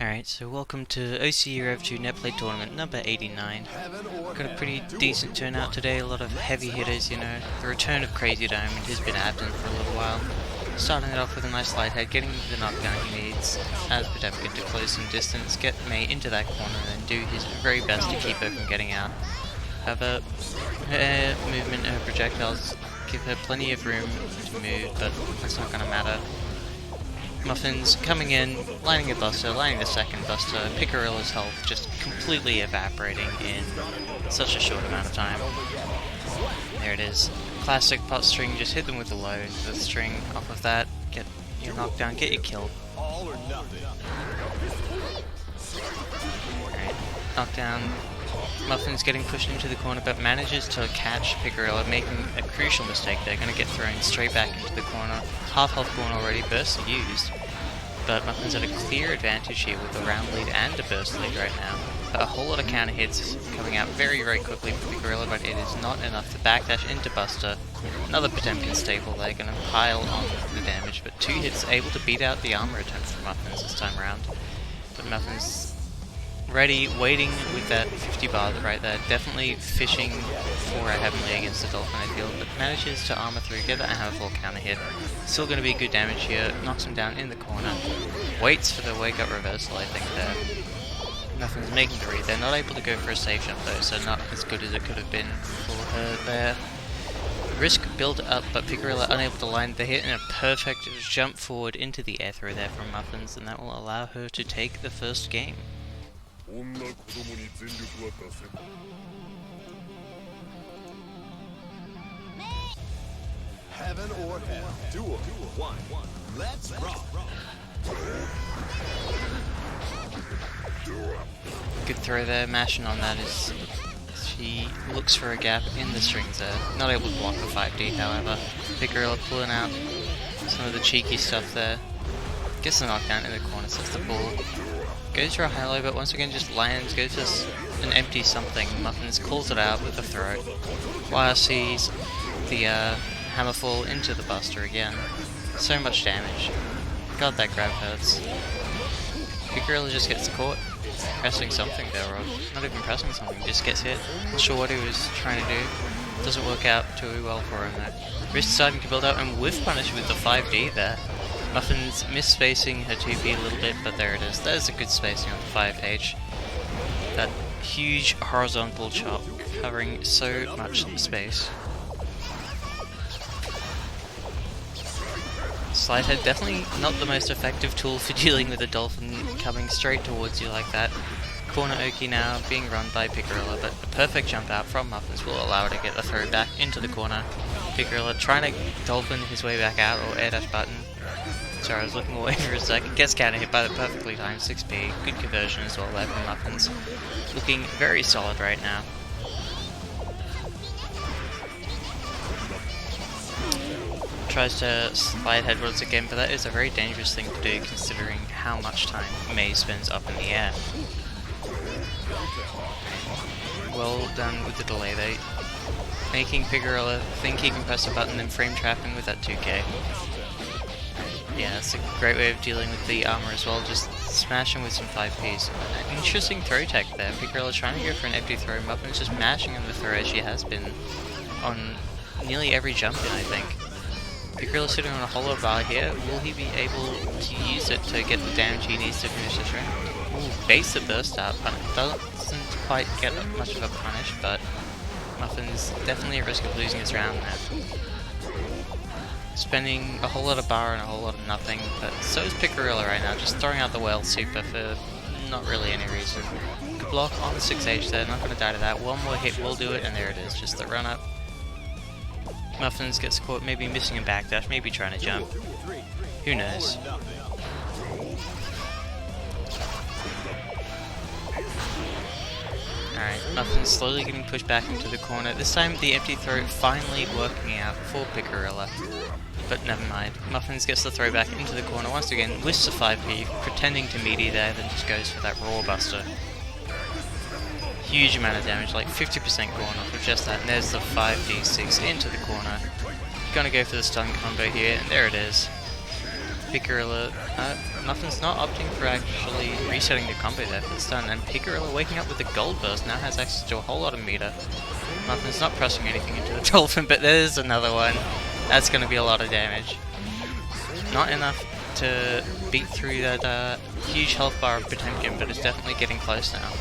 Alright, so welcome to OCE Rev2 Netplay tournament number 89. Got a pretty decent turnout today, a lot of heavy hitters, you know. The return of Crazy Diamond has been absent for a little while. Starting it off with a nice slide head, getting the knockdown he needs as Potemkin to close some distance, get May into that corner and do his very best to keep her from getting out. However, her movement, her projectiles give her plenty of room to move, but that's not going to matter. Muffins coming in, lining a buster, lining the second buster, Picarilla's health just completely evaporating in such a short amount of time. There it is. Classic pot string, just hit them with the load, the string off of that, get your knockdown, get your kill. Alright, knockdown. Muffins getting pushed into the corner, but manages to catch Picarilla, making a crucial mistake. They're going to get thrown straight back into the corner. Half health corner already, burst used. But Muffins at a clear advantage here with a round lead and a burst lead right now. But a whole lot of counter hits coming out very, very quickly for Picarilla, but it is not enough to backdash into Buster. Another Potemkin staple there, going to pile on the damage, but 2 hits able to beat out the armor attempt from Muffins this time around. But Muffins ready, waiting with that 50 bar right there, definitely fishing for a heavenly against the Dolphin, I feel, but manages to armor through, get that hammerfall counter hit. Still going to be good damage here, knocks him down in the corner, waits for the wake up reversal, I think there. Nothing's making the read, they're not able to go for a safe jump though, so not as good as it could have been for her there. Risk build up, but Picarilla unable to line the hit, and a perfect jump forward into the air throw there from Muffins, and that will allow her to take the first game. Heaven or hell. Duel 1. Let's rock. Good throw there, mashing on that as she looks for a gap in the strings there. Not able to block the 5D, however. Picarilla pulling out some of the cheeky stuff there. Gets the knockdown in the corner, sets the ball. Goes for a high low, but once again just lands, goes for an empty something. Muffins calls it out with the throw. Wire sees the hammerfall into the buster again. So much damage. God, that grab hurts. Picarilla just gets caught pressing something there, or not even pressing something, just gets hit. Not sure what he was trying to do. Doesn't work out too well for him though. Wrist starting to build up and whiff punish with the 5D there. Muffins misspacing her 2P a little bit, but there it is. There's a good spacing on the 5H. That huge horizontal chop covering so much space. Slide head definitely not the most effective tool for dealing with a Dolphin coming straight towards you like that. Corner Oki now being run by Picarilla, but a perfect jump out from Muffins will allow her to get the throw back into the corner. Picarilla trying to Dolphin his way back out, or air dash button. Sorry, I was looking away for a second. Gets counter hit by the perfectly timed 6P. Good conversion as well there from Muffins. Looking very solid right now. Tries to slide head once again, but that is a very dangerous thing to do considering how much time May spends up in the air. Well done with the delay there. Making Picarilla think he can press a button and frame trapping with that 2K. Yeah, it's a great way of dealing with the armor as well, just smashing with some 5Ps. An interesting throw tech there. Picarilla trying to go for an empty throw, Muffins just mashing on the throw as she has been on nearly every jump in, I think. Picarilla sitting on a hollow bar here. Will he be able to use it to get the damage he needs to finish this round? Ooh, base the burst out. Doesn't quite get much of a punish, but Muffins definitely at risk of losing his round there. Spending a whole lot of bar and a whole lot of nothing, but so is Picarilla right now, just throwing out the whale super for not really any reason. Good block on the 6H there, not going to die to that. One more hit will do it, and there it is, just the run up. Muffins gets caught, maybe missing a backdash, maybe trying to jump. Who knows? Alright, Muffins slowly getting pushed back into the corner. This time the empty throw finally working out for Picarilla. But never mind. Muffins gets the throw back into the corner once again, lifts a 5P, pretending to meaty there, then just goes for that raw buster. Huge amount of damage, like 50% gone off of just that, and there's the 5D6 into the corner. Gonna go for the stun combo here, and there it is. Picarilla, Muffin's not opting for actually resetting the combo there for the stun, and Picarilla waking up with the gold burst now has access to a whole lot of meter. Muffin's not pressing anything into the dolphin, but there's another one. That's going to be a lot of damage. Not enough to beat through that huge health bar of Potemkin, but it's definitely getting close now.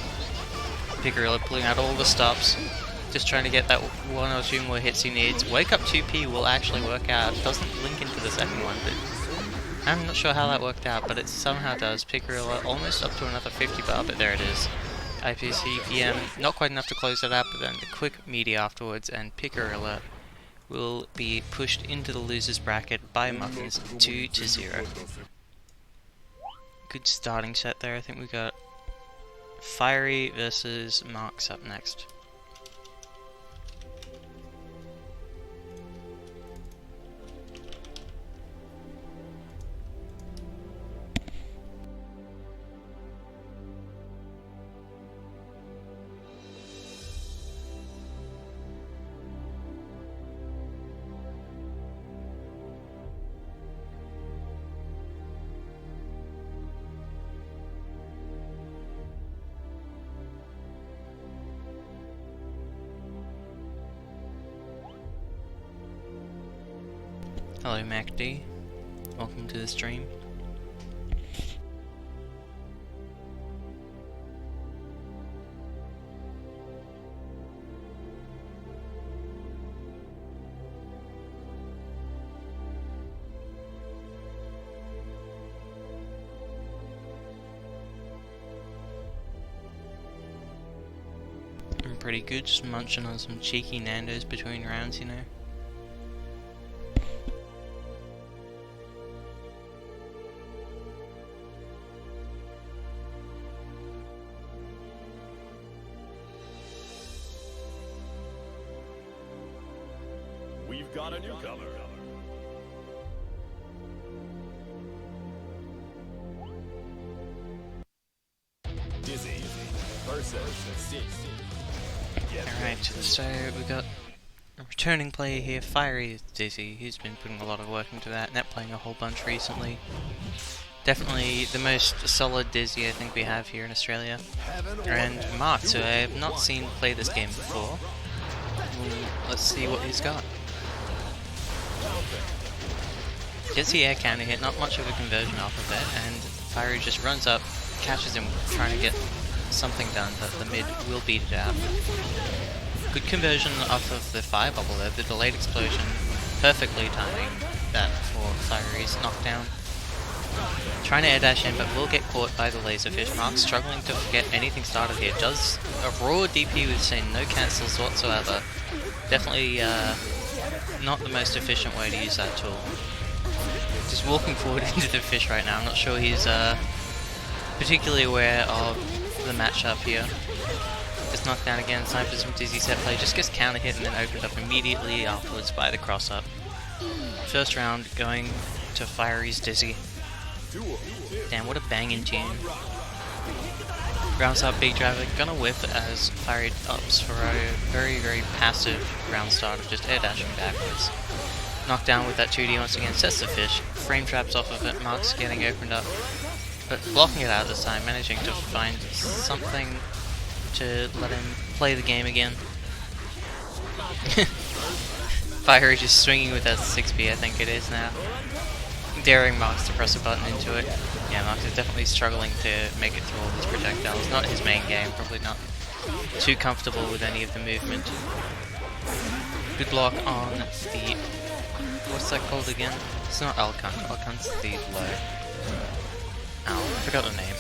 Picarilla pulling out all the stops, just trying to get that one or two more hits he needs. Wake up 2P will actually work out. It doesn't link into the second one, but I'm not sure how that worked out, but it somehow does. Picarilla almost up to another 50 bar, but there it is. IPC PM, not quite enough to close it out, but then the quick media afterwards, and Picarilla will be pushed into the losers bracket by Muffins 2-0. Good starting set there. I think we got Fiery versus Marks up next. Hello MacD, welcome to the stream. I'm pretty good, just munching on some cheeky Nandos between rounds, you know. We've got a newcomer. Dizzy versus Six. Alright, so we got a returning player here, Fiery Dizzy. He's been putting a lot of work into that, Netplaying a whole bunch recently. Definitely the most solid Dizzy I think we have here in Australia. And Marks, who I have not seen play this game before. Let's see what he's got. Gets the air counter hit, not much of a conversion off of it, and Fiery just runs up, catches him trying to get something done, but the mid will beat it out. Good conversion off of the fire bubble there, the delayed explosion, perfectly timing that for Fiery's knockdown. Trying to air dash in, but will get caught by the laserfish. Mark struggling to get anything started here. Does a raw DP with saying no cancels whatsoever. Definitely not the most efficient way to use that tool. Just walking forward into the fish right now. I'm not sure he's particularly aware of the matchup here. Just knocked down again, snipers from Dizzy set play, just gets counter hit and then opened up immediately afterwards by the cross up. First round going to Fiery's Dizzy. Damn, what a banging tune. Rounds up big driver, gonna whiff as Fiery ups for a very, very passive round start of just air dashing backwards. Knocked down with that 2D once again, sets the fish, frame traps off of it, Mark's getting opened up, but blocking it out this time, managing to find something to let him play the game again. Fiery just swinging with that 6B, I think it is now. Daring Marks to press a button into it. Yeah, Marks is definitely struggling to make it through all these projectiles. Not his main game, probably not too comfortable with any of the movement. Good block on the... what's that called again? It's not Alcunt. Alcunt's the low. Ow, I forgot the name.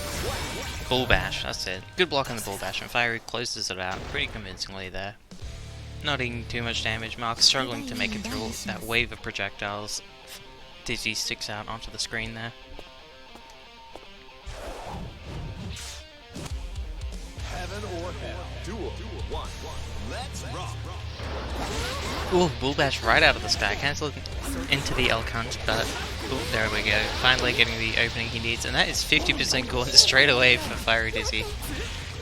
Bull Bash, that's it. Good block on the Bull Bash, and Fiery closes it out pretty convincingly there. Not eating too much damage. Mark's struggling to make it through that wave of projectiles. Dizzy sticks out onto the screen there. Heaven or hell. Duel. 1. Let's rock. Ooh, Bull Bash right out of the sky. Cancelled into the L-Cunt, but ooh, there we go. Finally getting the opening he needs, and that is 50% gone straight away for Fiery Dizzy.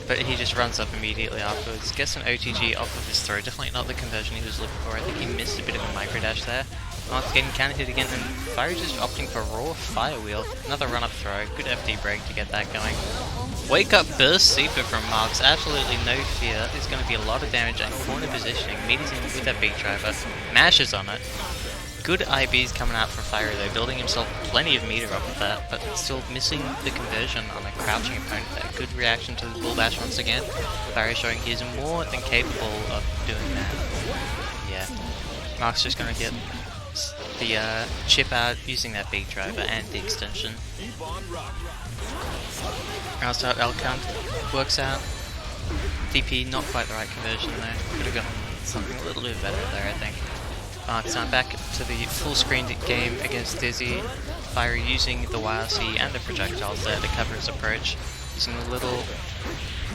But he just runs up immediately afterwards. Gets an OTG off of his throw. Definitely not the conversion he was looking for. I think he missed a bit of a micro dash there. Mark's getting counter hit again, and Fiery just opting for raw fire wheel. Another run up throw, good FD break to get that going. Wake up burst super from Marks, absolutely no fear. There's going to be a lot of damage and corner positioning. Meets him with that big driver, mashes on it. Good IBs coming out from Fiery though, building himself plenty of meter off of that, but still missing the conversion on a crouching opponent there. Good reaction to the bull bash once again. Fiery showing he is more than capable of doing that. Yeah, Mark's just going to get the chip out using that big driver and the extension. Rouse out L-count, works out. DP, not quite the right conversion though. Could have gotten something a little bit better there, I think. Mark's now back to the full screen game against Dizzy. Fiery using the YRC and the projectiles there to cover his approach. Using a little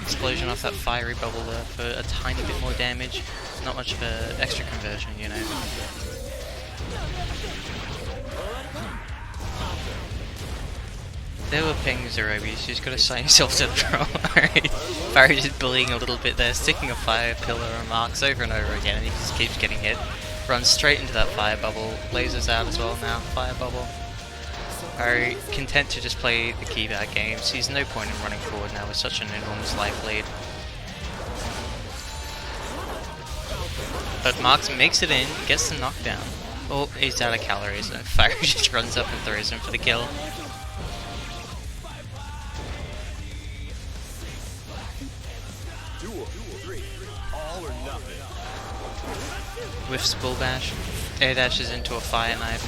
explosion off that fiery bubble there for a tiny bit more damage. Not much of an extra conversion, you know. They were ping Zerobi, so he's got to sign himself to the troll. Fiery just bullying a little bit there, sticking a fire pillar on Marks over and over again, and he just keeps getting hit. Runs straight into that fire bubble, lasers out as well now, fire bubble. Fiery content to just play the keyback game, sees no point in running forward now with such an enormous life lead. But Marks makes it in, gets the knockdown. Oh, he's out of calories, and Fiery just runs up and throws him for the kill. Whiffs bull bash, air dashes into a fire knife.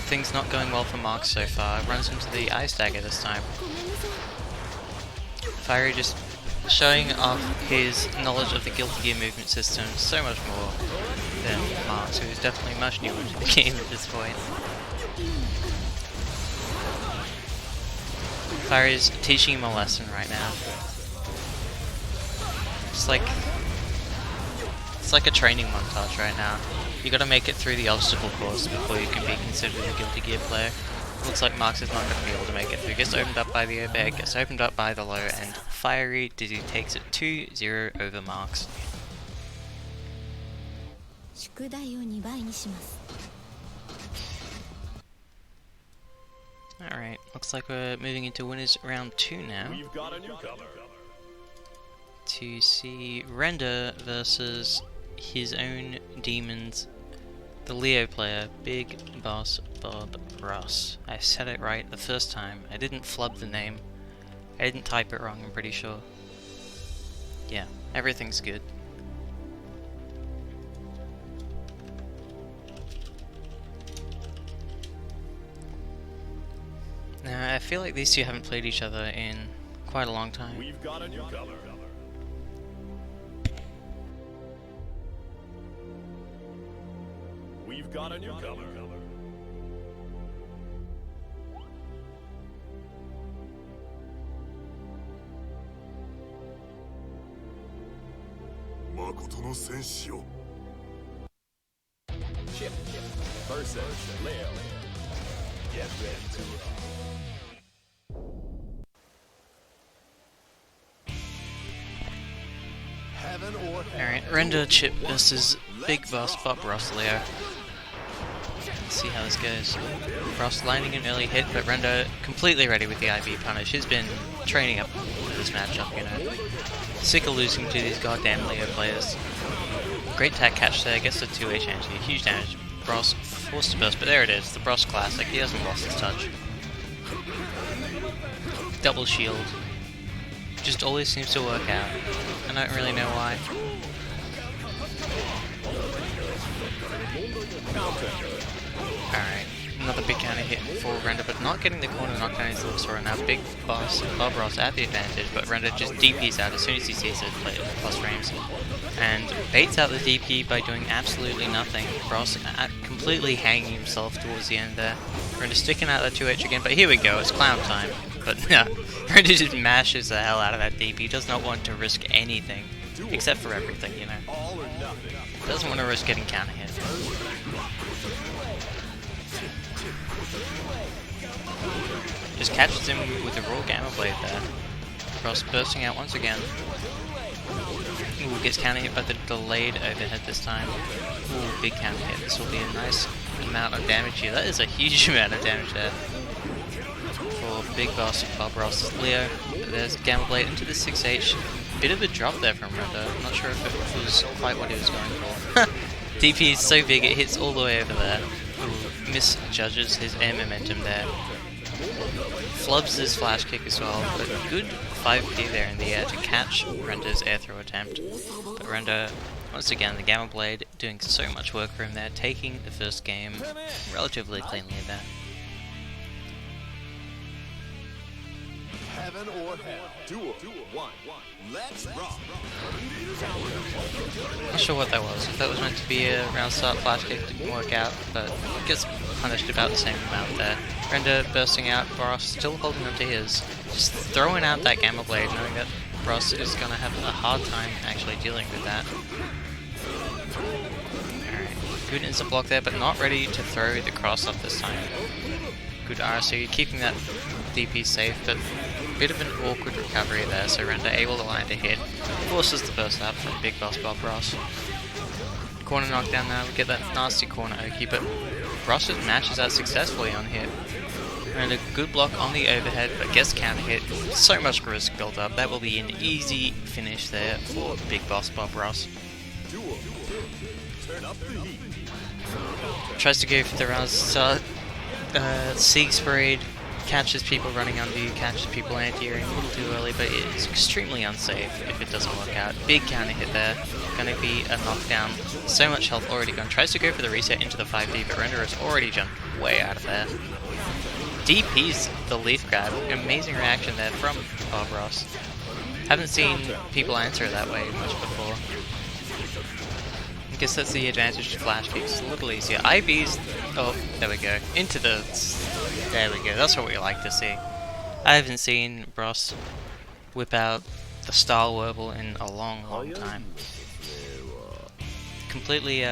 Things not going well for Marks so far. Runs into the ice dagger this time. Fiery just showing off his knowledge of the Guilty Gear movement system so much more than Marks, who is definitely much newer to the game at this point. Fiery's teaching him a lesson right now. It's like a training montage right now. You gotta make it through the obstacle course before you can be considered a Guilty Gear player. Looks like Marks is not gonna be able to make it through. Gets opened up by the airbag, gets opened up by the low, and Fiery Dizzy takes it 2-0 over Marks. Alright, looks like we're moving into winners round 2 now. We've got a newcomer. To see Render versus his own demons, the Leo player, Big Boss Bob Ross. I said it right the first time. I didn't flub the name. I didn't type it wrong, I'm pretty sure. Yeah, everything's good. Now, I feel like these two haven't played each other in quite a long time. We've got a newcomer. We've got a newcomer. Chip versus Leo. Get ready to Heaven or hell. Alright, Render Chip versus Big Boss Bob Ross Leo. Let's see how this goes. Ross landing an early hit, but Render completely ready with the IB punish. He's been training up for this matchup, you know. Sick of losing to these goddamn Leo players. Great tag catch there, gets the 2H anti, huge damage. Ross forced to burst, but there it is, the Ross classic. He hasn't lost his touch. Double shield. Just always seems to work out. I don't really know why. Alright, another big counter hit for Render, but not getting the corner knockdown he looks for. Now Big Boss Bob Ross at the advantage, but Render just DPs out as soon as he sees it plus frames. And baits out the DP by doing absolutely nothing. Ross completely hanging himself towards the end there. Render sticking out that 2H again, but here we go, it's clown time. But no, Render just mashes the hell out of that DP, does not want to risk anything. Except for everything, you know. Doesn't want to risk getting counter hit. Just catches him with the raw gamma blade there. Ross bursting out once again. Ooh, gets counter hit by the delayed overhead this time. Ooh, big counter hit. This will be a nice amount of damage here. That is a huge amount of damage there for Big Boss Bob Ross. Leo, there's Gamma Blade into the 6H. Bit of a drop there from Render. I'm not sure if it was quite what he was going for. DP is so big it hits all the way over there. Ooh, misjudges his air momentum there. Flubs his flash kick as well, but good 5P there in the air to catch Render's air throw attempt. But Render, once again, the Gamma Blade doing so much work for him there, taking the first game relatively cleanly there. Heaven or hell. Duel 1. Let's rock. Not sure what that was. If that was meant to be a round start flash kick, didn't work out, but gets punished about the same amount there. Render bursting out, Boros still holding on to his. Just throwing out that Gamma Blade, knowing that Boros is going to have a hard time actually dealing with that. Alright, good instant block there, but not ready to throw the cross up this time. Good RC, keeping that DP safe, but a bit of an awkward recovery there, so Render able to land a hit. Forces the burst up from Big Boss Bob Ross. Corner knockdown now, we get that nasty corner Oki, but Ross just matches out successfully on hit. And a good block on the overhead, but gets counter hit. So much risk built up, that will be an easy finish there for Big Boss Bob Ross. Tries to go for the round start. Sieg Sprayed, catches people running under you, catches people anti-airing a little too early, but it is extremely unsafe if it doesn't work out. Big counter hit there, gonna be a knockdown. So much health already gone. Tries to go for the reset into the 5D, but Render has already jumped way out of there. DP's the leaf grab. Amazing reaction there from Bob Ross. Haven't seen people answer it that way much before. I guess that's the advantage to flash kicks. A little easier. IVs. Oh, there we go. Into the. There we go. That's what we like to see. I haven't seen Ross whip out the style Wurble in a long, long time. Completely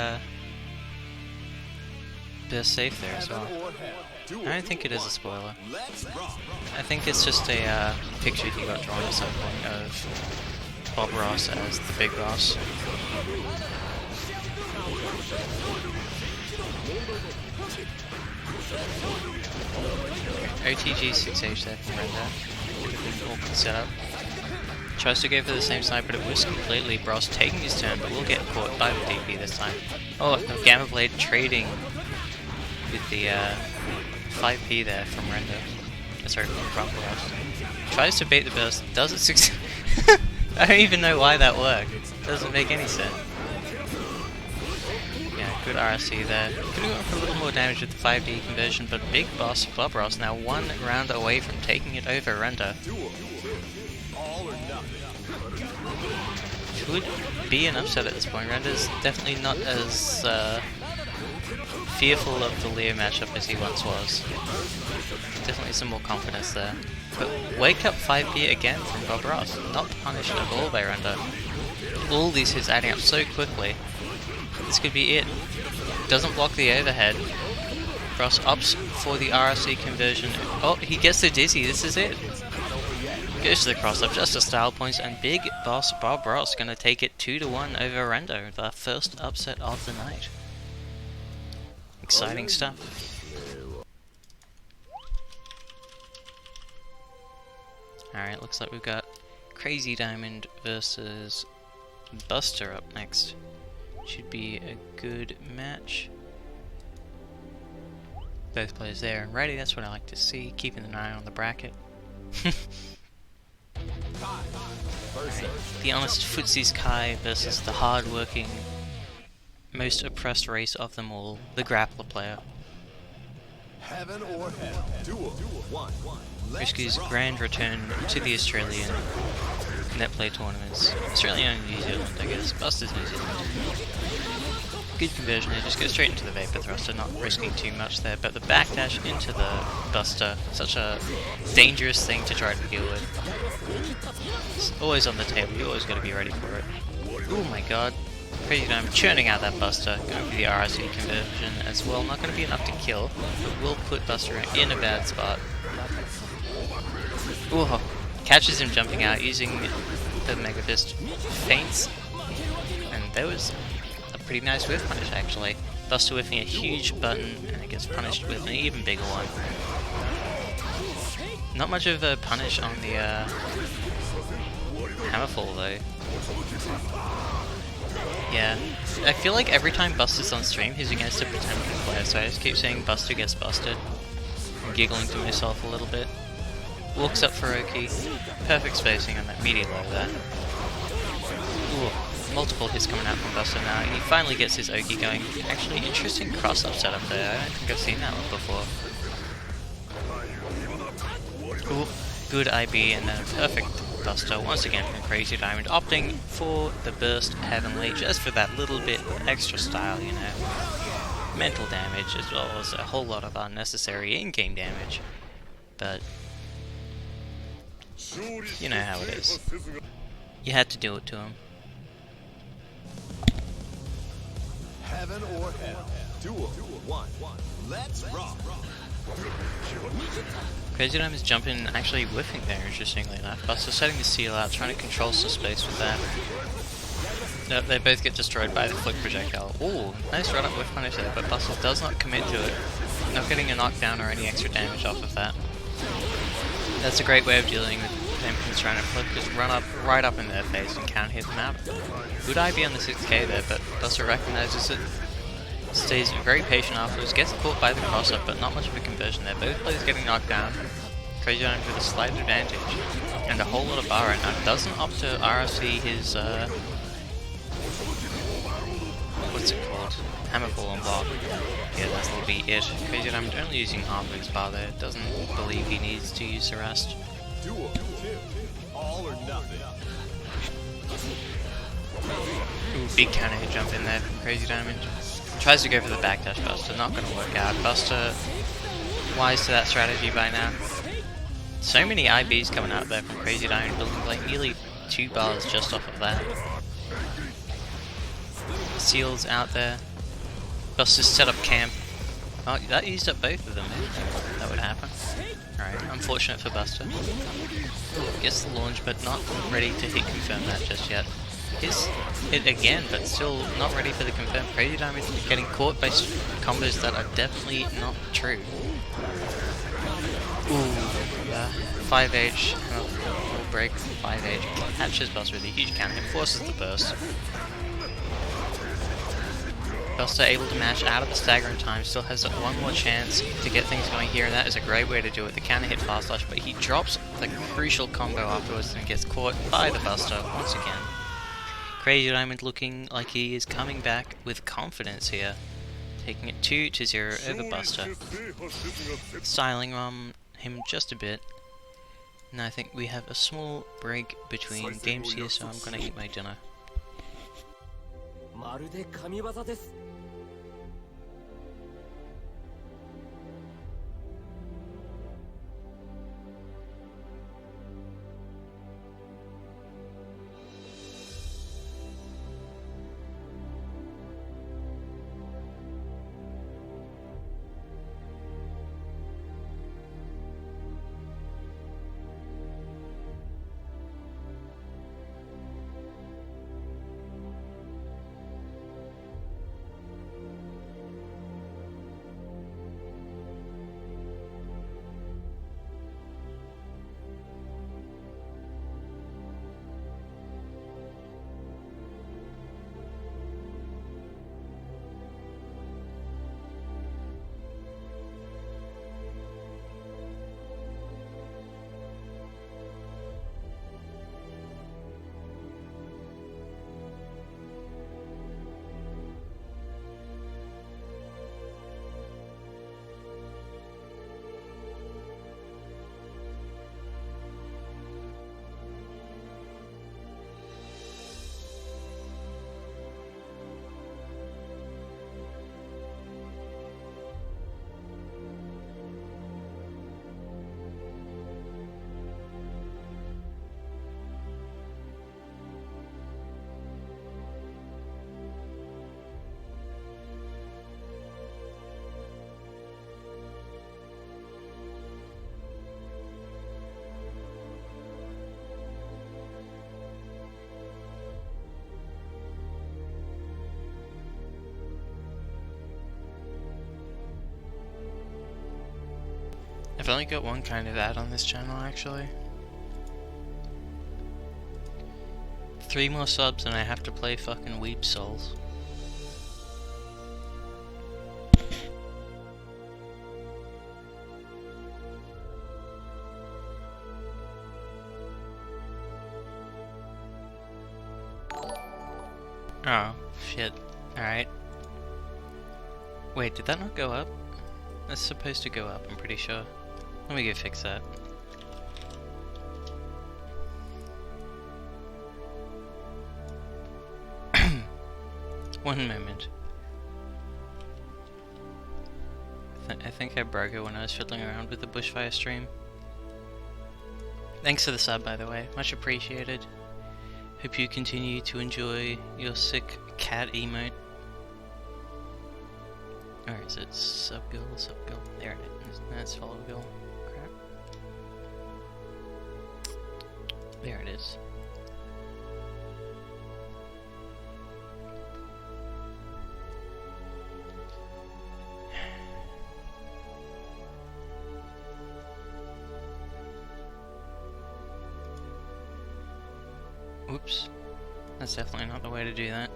burst safe there as well. I don't think it is a spoiler. I think it's just a picture he got drawn at some point of Bob Ross as the big boss. OTG 6H there from Render. Bit of an awkward setup. Tries to go for the same side, but it was completely Bros taking his turn, but will get caught by the DP this time. Oh, no, Gamma Blade trading with the 5P there from Render. Sorry, from Bros. Tries to bait the burst, does it succeed? I don't even know why that worked. Doesn't make any sense. Yeah, good RSC there. Could have gone for a little more damage with the 5D conversion, but Big Boss Bob Ross now one round away from taking it over Render. Could be an upset at this point. Render's definitely not as fearful of the Leo matchup as he once was. Definitely some more confidence there. But wake up 5P again from Bob Ross. Not punished at all by Render. All these hits adding up so quickly. This could be it. Doesn't block the overhead. Ross opts for the RSC conversion. Oh, he gets the dizzy. This is it. Goes to the cross up, just a style points, and Big Boss Bob Ross gonna take it 2-1 over Render, the first upset of the night. Exciting stuff. Alright, looks like we've got Crazy Diamond versus Buster up next. Should be a good match. Both players there and ready, that's what I like to see, keeping an eye on the bracket. Right. The honest footsies Kai versus the hard-working, most oppressed race of them all, the grappler player. Heaven or hell. Duel 1. Risky's grand return to the Australian Netplay tournaments. Australian and New Zealand, I guess. Buster's New Zealand. Good conversion there, just go straight into the Vapor Thruster, not risking too much there, but the backdash into the Buster, such a dangerous thing to try to deal with. It's always on the table, you always got to be ready for it. Oh my god. Crazy Diamond churning out that Buster, going for the RSC conversion as well. Not going to be enough to kill, but will put Buster in a bad spot. Ooh, catches him jumping out using the Mega Fist, feints, and there was a pretty nice whiff punish actually. Buster whiffing a huge button, and it gets punished with an even bigger one. Not much of a punish on the Hammerfall though. Yeah, I feel like every time Buster's on stream, he's against a pretend player, so I just keep saying Buster gets busted. I'm giggling to myself a little bit. Walks up for Oki. Perfect spacing on that meaty low there. Ooh, multiple hits coming out from Buster now. He finally gets his Oki going. Actually, interesting cross-up setup there. I don't think I've seen that one before. Ooh, good IB and then a perfect Buster once again from Crazy Diamond, opting for the burst Heavenly just for that little bit extra style, you know. Mental damage as well as a whole lot of unnecessary in-game damage. But you know how it is. You had to do it to him. Heaven or hell. Duel 1. Let's rock. Crazy Diamond is jumping, actually whiffing there, interestingly enough. Buster setting the seal out, trying to control some space with that. Nope, they both get destroyed by the flick projectile. Ooh, nice run up whiff punish there, but Buster does not commit to it. Not getting a knockdown or any extra damage off of that. That's a great way of dealing with them trying to flip, just run up right up in their face and counter hit them out. Good IB on the 6k there, but Buster recognizes it. Stays very patient afterwards, gets caught by the cross-up, but not much of a conversion there. Both players getting knocked down. Crazy Diamond with a slight advantage, and a whole lot of bar right now. Doesn't opt to RFC his, what's it called? Hammerfall on block. Yeah, that's will be it. Crazy Diamond only using half of his bar there. Doesn't believe he needs to use the rest. Duel 2. All or nothing. Ooh, big counter hit jump in there from Crazy Diamond. Tries to go for the backdash Buster, not going to work out. Buster, wise to that strategy by now. So many IBs coming out there from Crazy Diamond, building like nearly 2 bars just off of that. Seals out there. Buster's set up camp. Oh, that used up both of them, that would happen. Alright, unfortunate for Buster. Gets the launch, but not ready to hit confirm that just yet. Hits it again, but still not ready for the confirm. Crazy Diamond getting caught by combos that are definitely not true. Ooh, 5H, will break 5H, catches Buster with a huge counter hit, forces the burst. Buster able to mash out of the stagger in time, still has one more chance to get things going here, and that is a great way to do it. The counter hit fast slash, but he drops the crucial combo afterwards and gets caught by the Buster once again. Crazy Diamond looking like he is coming back with confidence here, taking it 2-0 over Buster. Styling him just a bit, and I think we have a small break between games here, so I'm gonna eat my dinner. only got one kind of ad on this channel, actually. 3 more subs and I have to play fucking Weeb Souls. Oh, shit. Alright. Wait, did that not go up? That's supposed to go up, I'm pretty sure. Let me go fix that. One moment. I think I broke it when I was fiddling around with the bushfire stream. Thanks for the sub, by the way. Much appreciated. Hope you continue to enjoy your sick cat emote. Or is it sub-girl? Sub-girl. There it is. That's follow girl. Crap. There it is. Oops. That's definitely not the way to do that.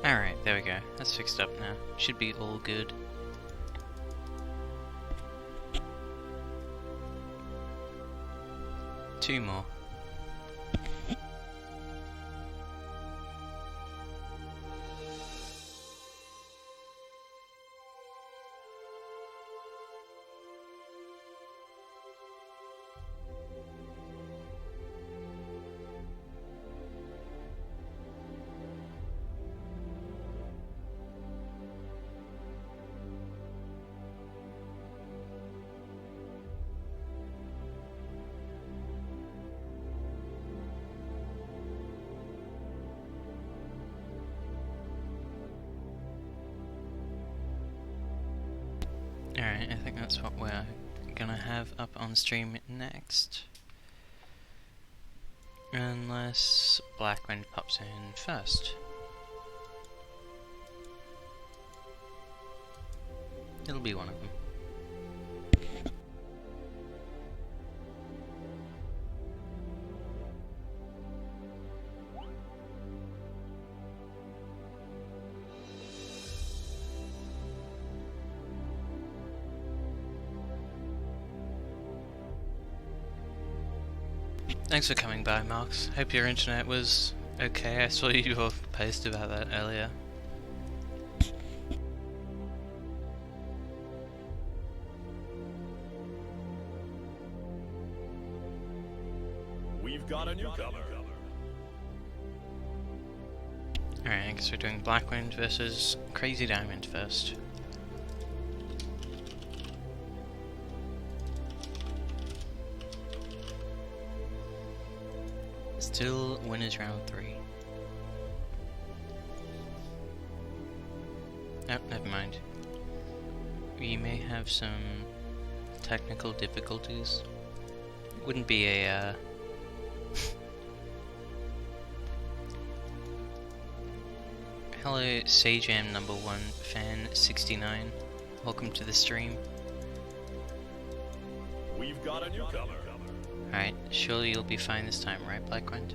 Alright, there we go. That's fixed up now. Should be all good. Two more. Alright, I think that's what we're gonna have up on stream next. Unless Blackwind pops in first. It'll be one of them. Thanks for coming by, Marks. Hope your internet was okay. I saw you post about that earlier. We've got a newcomer. Alright, I guess we're doing Blackwind versus Crazy Diamond first. Still winners round 3. Oh, never mind. We may have some technical difficulties. Wouldn't be a Hello Sajam number 1 fan 69. Welcome to the stream. We've got a newcomer. Alright, surely you'll be fine this time, right, Blackwind?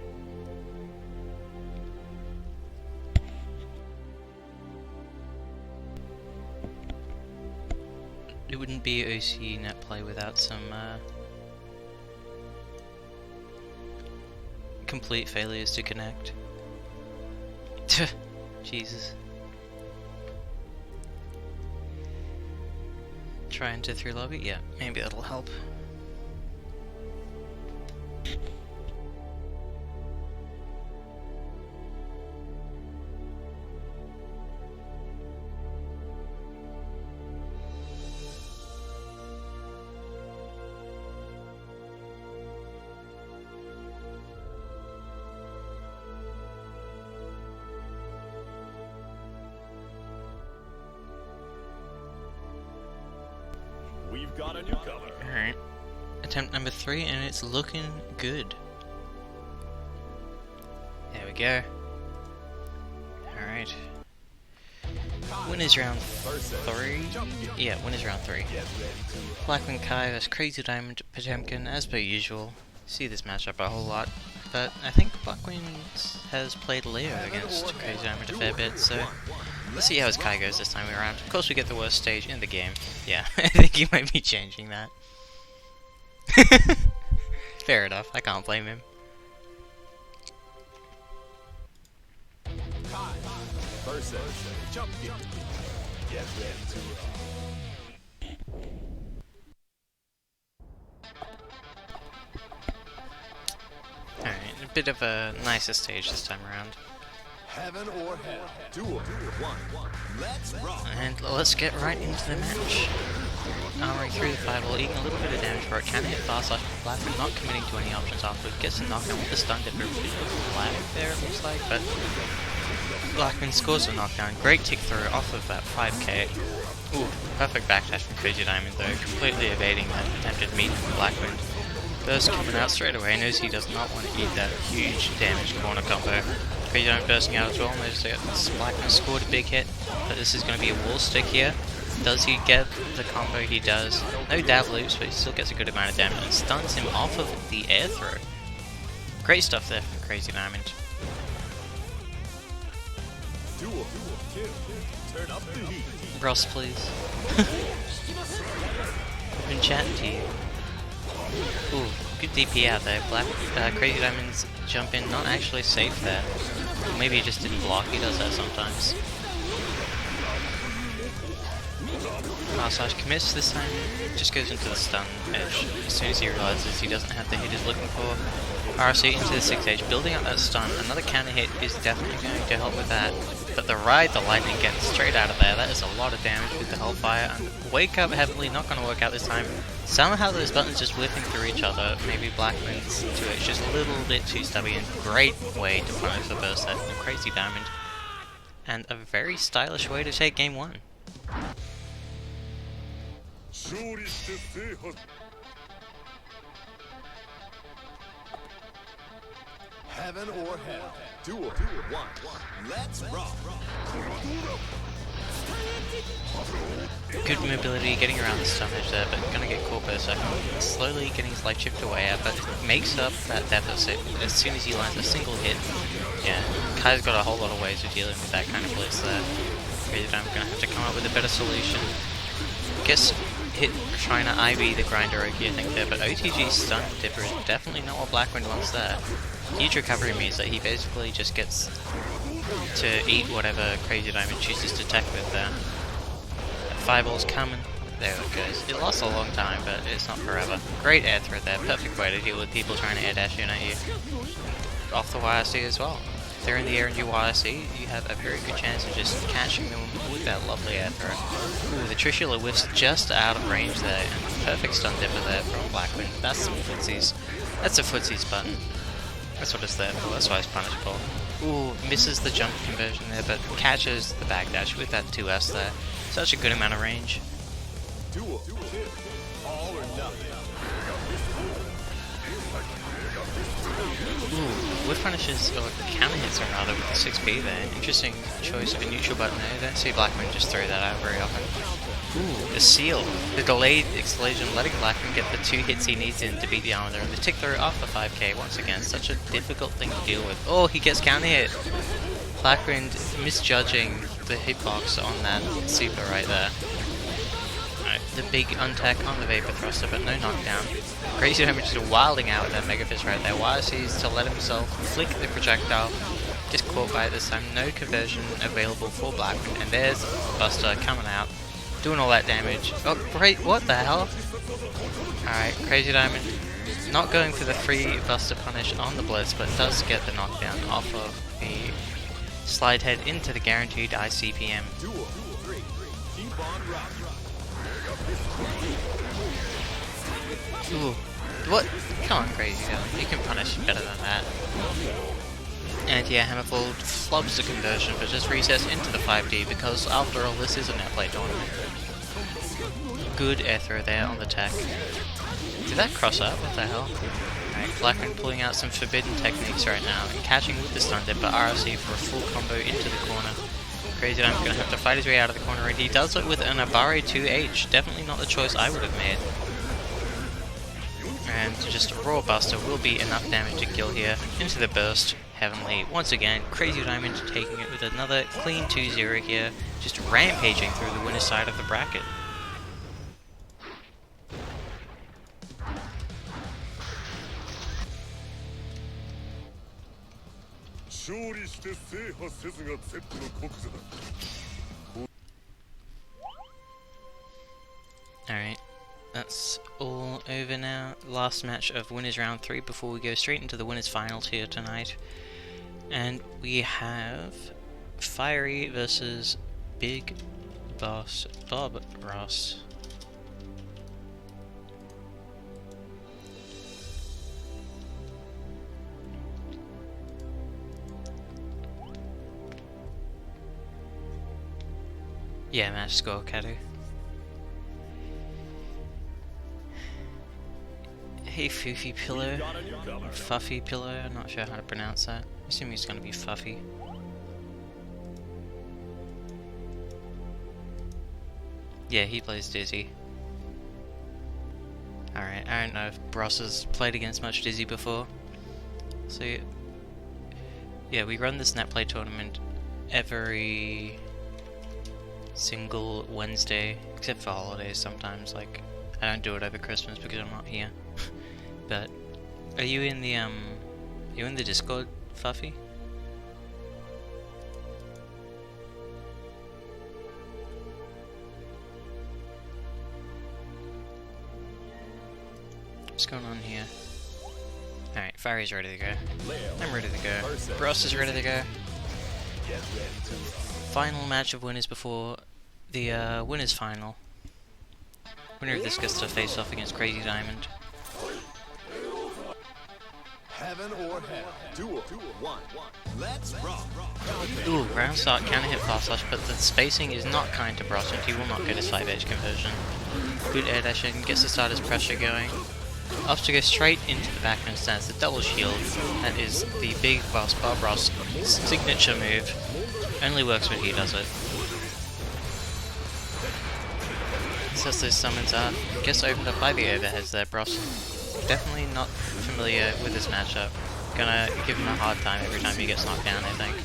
It wouldn't be OCE Netplay without some complete failures to connect. Jesus. Try enter through lobby? Yeah, maybe that'll help. We've got a newcomer. Alright. Attempt number 3, and it's looking good. There we go. Alright. Winners round 3? Yeah, winners round 3. Blackman Kai vs Crazy Diamond Potemkin, as per usual. See this matchup a whole lot, but I think Blackman has played Leo against Crazy Diamond a fair bit, so let's see how his Kai goes this time around. Of course we get the worst stage in the game. Yeah, I think he might be changing that. Fair enough, I can't blame him. Versus jump in. Get ready to rock. Alright, a bit of a nicer stage this time around. Heaven or hell. Duel 1. Let's rock. And let's get right into the match. Armoring through the fireball, eating a little bit of damage for it, can hit fast slash Blackman, not committing to any options afterwards, gets a knockdown with the stun dipper, flag there it looks like, but Blackman scores a knockdown, great tick through off of that 5k. Ooh, perfect backdash from Crazy Diamond though, completely evading that attempted meet from Blackman. Burst coming out straight away, knows he does not want to eat that huge damage corner combo. Crazy Diamond bursting out as well, knows that Blackman scored a big hit, but this is going to be a wall stick here. Does he get the combo? He does. No dab loops, but he still gets a good amount of damage and stuns him off of the air throw. Great stuff there from Crazy Diamond. Duel 2. Turn up the heat. Ross, please. I've been chatting to you. Ooh, good DP out there. Crazy Diamond's jump in, not actually safe there. Or maybe he just didn't block, he does that sometimes. Slash commits this time, just goes into the stun edge as soon as he realizes he doesn't have the hit he's looking for. RC into the 6 edge, building up that stun. Another counter hit is definitely going to help with that. But the ride, the lightning gets straight out of there. That is a lot of damage with the Hellfire. And wake up heavily, not going to work out this time. Somehow those buttons just whipping through each other. Maybe Blackman's 2H just a little bit too stubby, and great way to punish the burst set from Crazy Diamond. And a very stylish way to take game 1. Heaven or hell. Duel 1. Let's rock. Good mobility, getting around the stun edge there, but gonna get caught per second. Slowly getting his life chipped away at, but makes up that deficit as soon as he lands a single hit. Yeah, Kai's got a whole lot of ways of dealing with that kind of blitz there. Crazy Diamond's gonna have to come up with a better solution. Guess hit trying to IB the grinder Oki, I think there, but OTG stun dipper is definitely not what Blackman wants there. Huge recovery means that he basically just gets to eat whatever Crazy Diamond chooses to attack with there. Fireball's coming. There it goes. It lasts a long time, but it's not forever. Great air throw there. Perfect way to deal with people trying to air dash in at you. Off the YRC as well. If they're in the air and you YRC, you have a very good chance of just catching them with that lovely air throw. Ooh, the Trishula whiffs just out of range there, and perfect stun dipper there from Blackman. That's some footsies. That's a footsies button. That's what it's there for, that's why it's punishable. Ooh, misses the jump conversion there, but catches the backdash with that 2S there. Such a good amount of range. Duel 2. All or nothing. Ooh, wood punishes, or counter hits are rather, with the 6B there. Interesting choice of a neutral button there. I don't see Blackman just throw that out very often. Ooh, the seal. The delayed explosion, letting Blackman get the 2 hits he needs in to beat the armor there. And the tick throw off the 5k once again. Such a difficult thing to deal with. Oh, he gets counter hit. Blackman misjudging the hitbox on that super right there. Alright, the big untack on the Vapor Thruster, but no knockdown. Crazy Diamond just wilding out with that Mega Fist right there. YRC's to let himself flick the projectile. Just caught by it this time. No conversion available for Blackman. And there's Buster coming out. Doing all that damage. Oh, great. What the hell? Alright, Crazy Diamond not going for the free Buster punish on the Blitz, but does get the knockdown off of the slide head into the guaranteed ICPM. Duel 3. Keep on rocking. Ooh. What? Come on, Crazy Diamond. You can punish better than that. Anti-air Hammerfall flubs the conversion, but just resets into the 5D because after all, this is a Netplay tournament. Good air throw there on the tech. Did that cross up? What the hell? Alright, Blackman pulling out some forbidden techniques right now and catching with the stun dip, but RLC for a full combo into the corner. Crazy Diamond's gonna have to fight his way out of the corner, and he does it with an Abare 2H. Definitely not the choice I would have made. And just a raw buster will be enough damage to kill here. Into the burst. Heavenly. Once again, Crazy Diamond taking it with another clean 2-0 here. Just rampaging through the winner's side of the bracket. Alright, that's all over now. Last match of winners round 3 before we go straight into the winners finals here tonight. And we have Fiery versus Big Boss Bob Ross. Yeah, match score, Kadu. Hey, Foofy Pillow. Fuffy Pillow, I'm not sure how to pronounce that. I assume he's gonna be Fuffy. Yeah, he plays Dizzy. Alright, I don't know if Bross has played against much Dizzy before. So, yeah, we run this Netplay tournament every single Wednesday, except for holidays sometimes. Like, I don't do it over Christmas because I'm not here. But are you in the Discord, Fuffy? What's going on here? Alright, Fiery's ready to go. I'm ready to go. Bross is ready to go. Final match of winners before the winners final. Winner of this gets to face off against Crazy Diamond. Heaven or hell. Duel 1. Let's rock. Ooh, round start can hit fast slash, but the spacing is not kind to Bross, and he will not get his 5-edge conversion. Good air dash in, gets the starter's pressure going. Opts to go straight into the backhand stance, the double shield. That is the Big Boss Bob Ross signature move. Only works when he does it. Sets those summons up. Gets opened up by the overheads there. Bross definitely not familiar with this matchup. Gonna give him a hard time every time he gets knocked down, I think.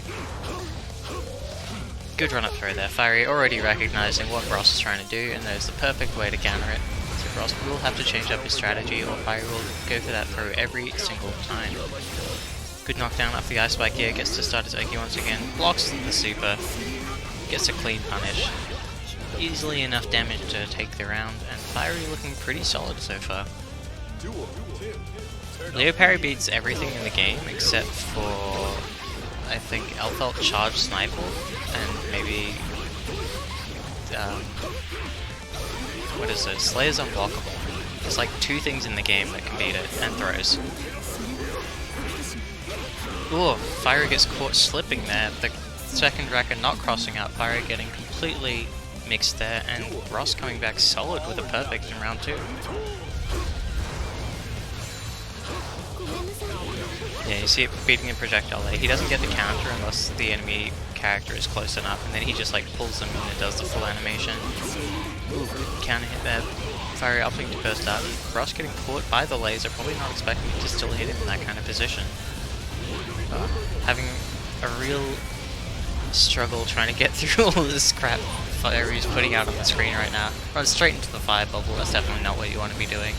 Good run up throw there. Fiery already recognizing what Bross is trying to do, and there's the perfect way to counter it. So Bross will have to change up his strategy, or Fiery will go for that throw every single time. Good knockdown off the ice spike here, gets to start his Oki once again, blocks the super, gets a clean punish. Easily enough damage to take the round, and Fiery looking pretty solid so far. Leo parry beats everything in the game except for, I think, Elfelt Charge Sniper, and maybe, what is it? Slayer's Unblockable. There's like 2 things in the game that can beat it, and throws. Ooh, Fiery gets caught slipping there. The second Draken not crossing out, Fiery getting completely mixed there, and Ross coming back solid with a perfect in round 2. Yeah, you see it beating a projectile there. He doesn't get the counter unless the enemy character is close enough, and then he just like pulls them and it does the full animation. Ooh, counter hit there. Fiery upping to burst out, and Ross getting caught by the laser, probably not expecting it to still hit him in that kind of position. Having a real struggle trying to get through all this crap Fiery's putting out on the screen right now. Run straight into the fire bubble, that's definitely not what you want to be doing.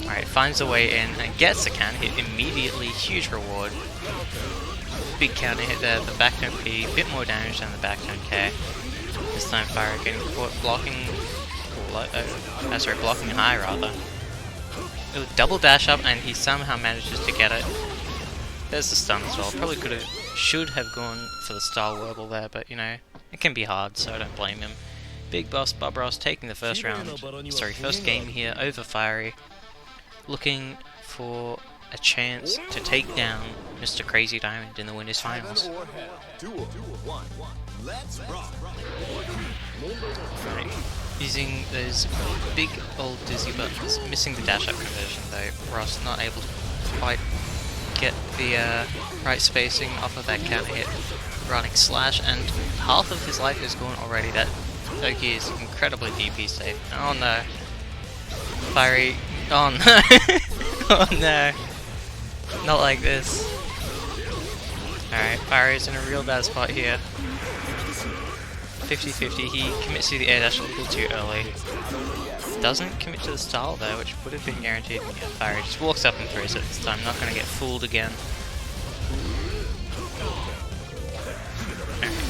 Alright, finds a way in and gets a counter hit immediately, huge reward. Big counter hit there, the back turn P, bit more damage than the back turn K. This time Fiery getting caught blocking blocking high rather. Ooh, double dash up and he somehow manages to get it. There's the stun as well. Probably should have gone for the Star Wurble there, but you know, it can be hard, so I don't blame him. Big Boss Bob Ross taking the first game here over Fiery. Looking for a chance to take down Mr. Crazy Diamond in the winners finals. Right. Using those big old dizzy buttons, missing the dash up conversion though. Ross not able to quite get the right spacing off of that counter hit, running slash, and half of his life is gone already. That Oki is incredibly DP safe. Oh no. Fiery. Oh no. Oh no. Not like this. Alright, Fiery's in a real bad spot here. 50-50, he commits to the air dash a little too early. Doesn't commit to the style though, which would have been guaranteed. Yeah, Fiery just walks up and throws it this time, not going to get fooled again.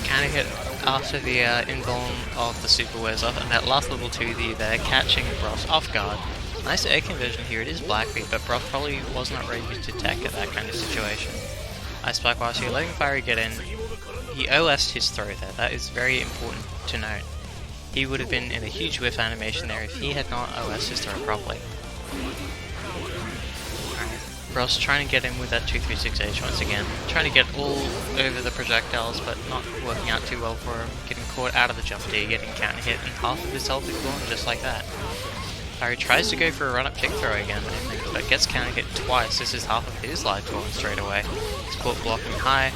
Kind of hit after the invuln of the super wears off, and that last little 2D there, catching Bross off guard. Nice air conversion here, it is Blackbeard, but Bross probably was not ready to tech at that kind of situation. Ice Spike whilst here, letting Fiery get in. He OS'd his throw there, that is very important to note. He would have been in a huge whiff animation there if he had not OS'd his throw properly. Ross trying to get in with that 236H once again, trying to get all over the projectiles but not working out too well for him, getting caught out of the jump D, getting counter hit, and half of his health is gone just like that. Fiery tries to go for a run-up kick throw again, I think, but gets counter hit twice. This is half of his life gone straight away. He's caught blocking high.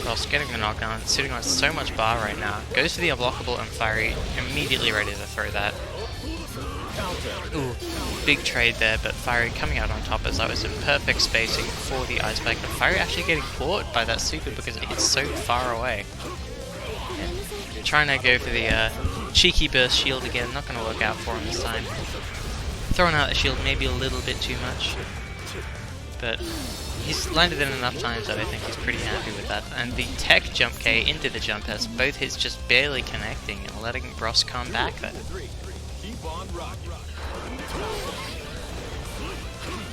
Ross getting the knockdown, sitting on so much bar right now. Goes for the unblockable and Fiery immediately ready to throw that. Ooh, big trade there, but Fiery coming out on top as that was a perfect spacing for the Ice Spike. But Fiery actually getting caught by that super because it hits so far away. Yeah. Trying to go for the cheeky burst shield again, not going to work out for him this time. Throwing out the shield maybe a little bit too much, but he's landed it enough times that I think he's pretty happy with that. And the tech jump K into the jump S, both hits just barely connecting and letting Bross come back there.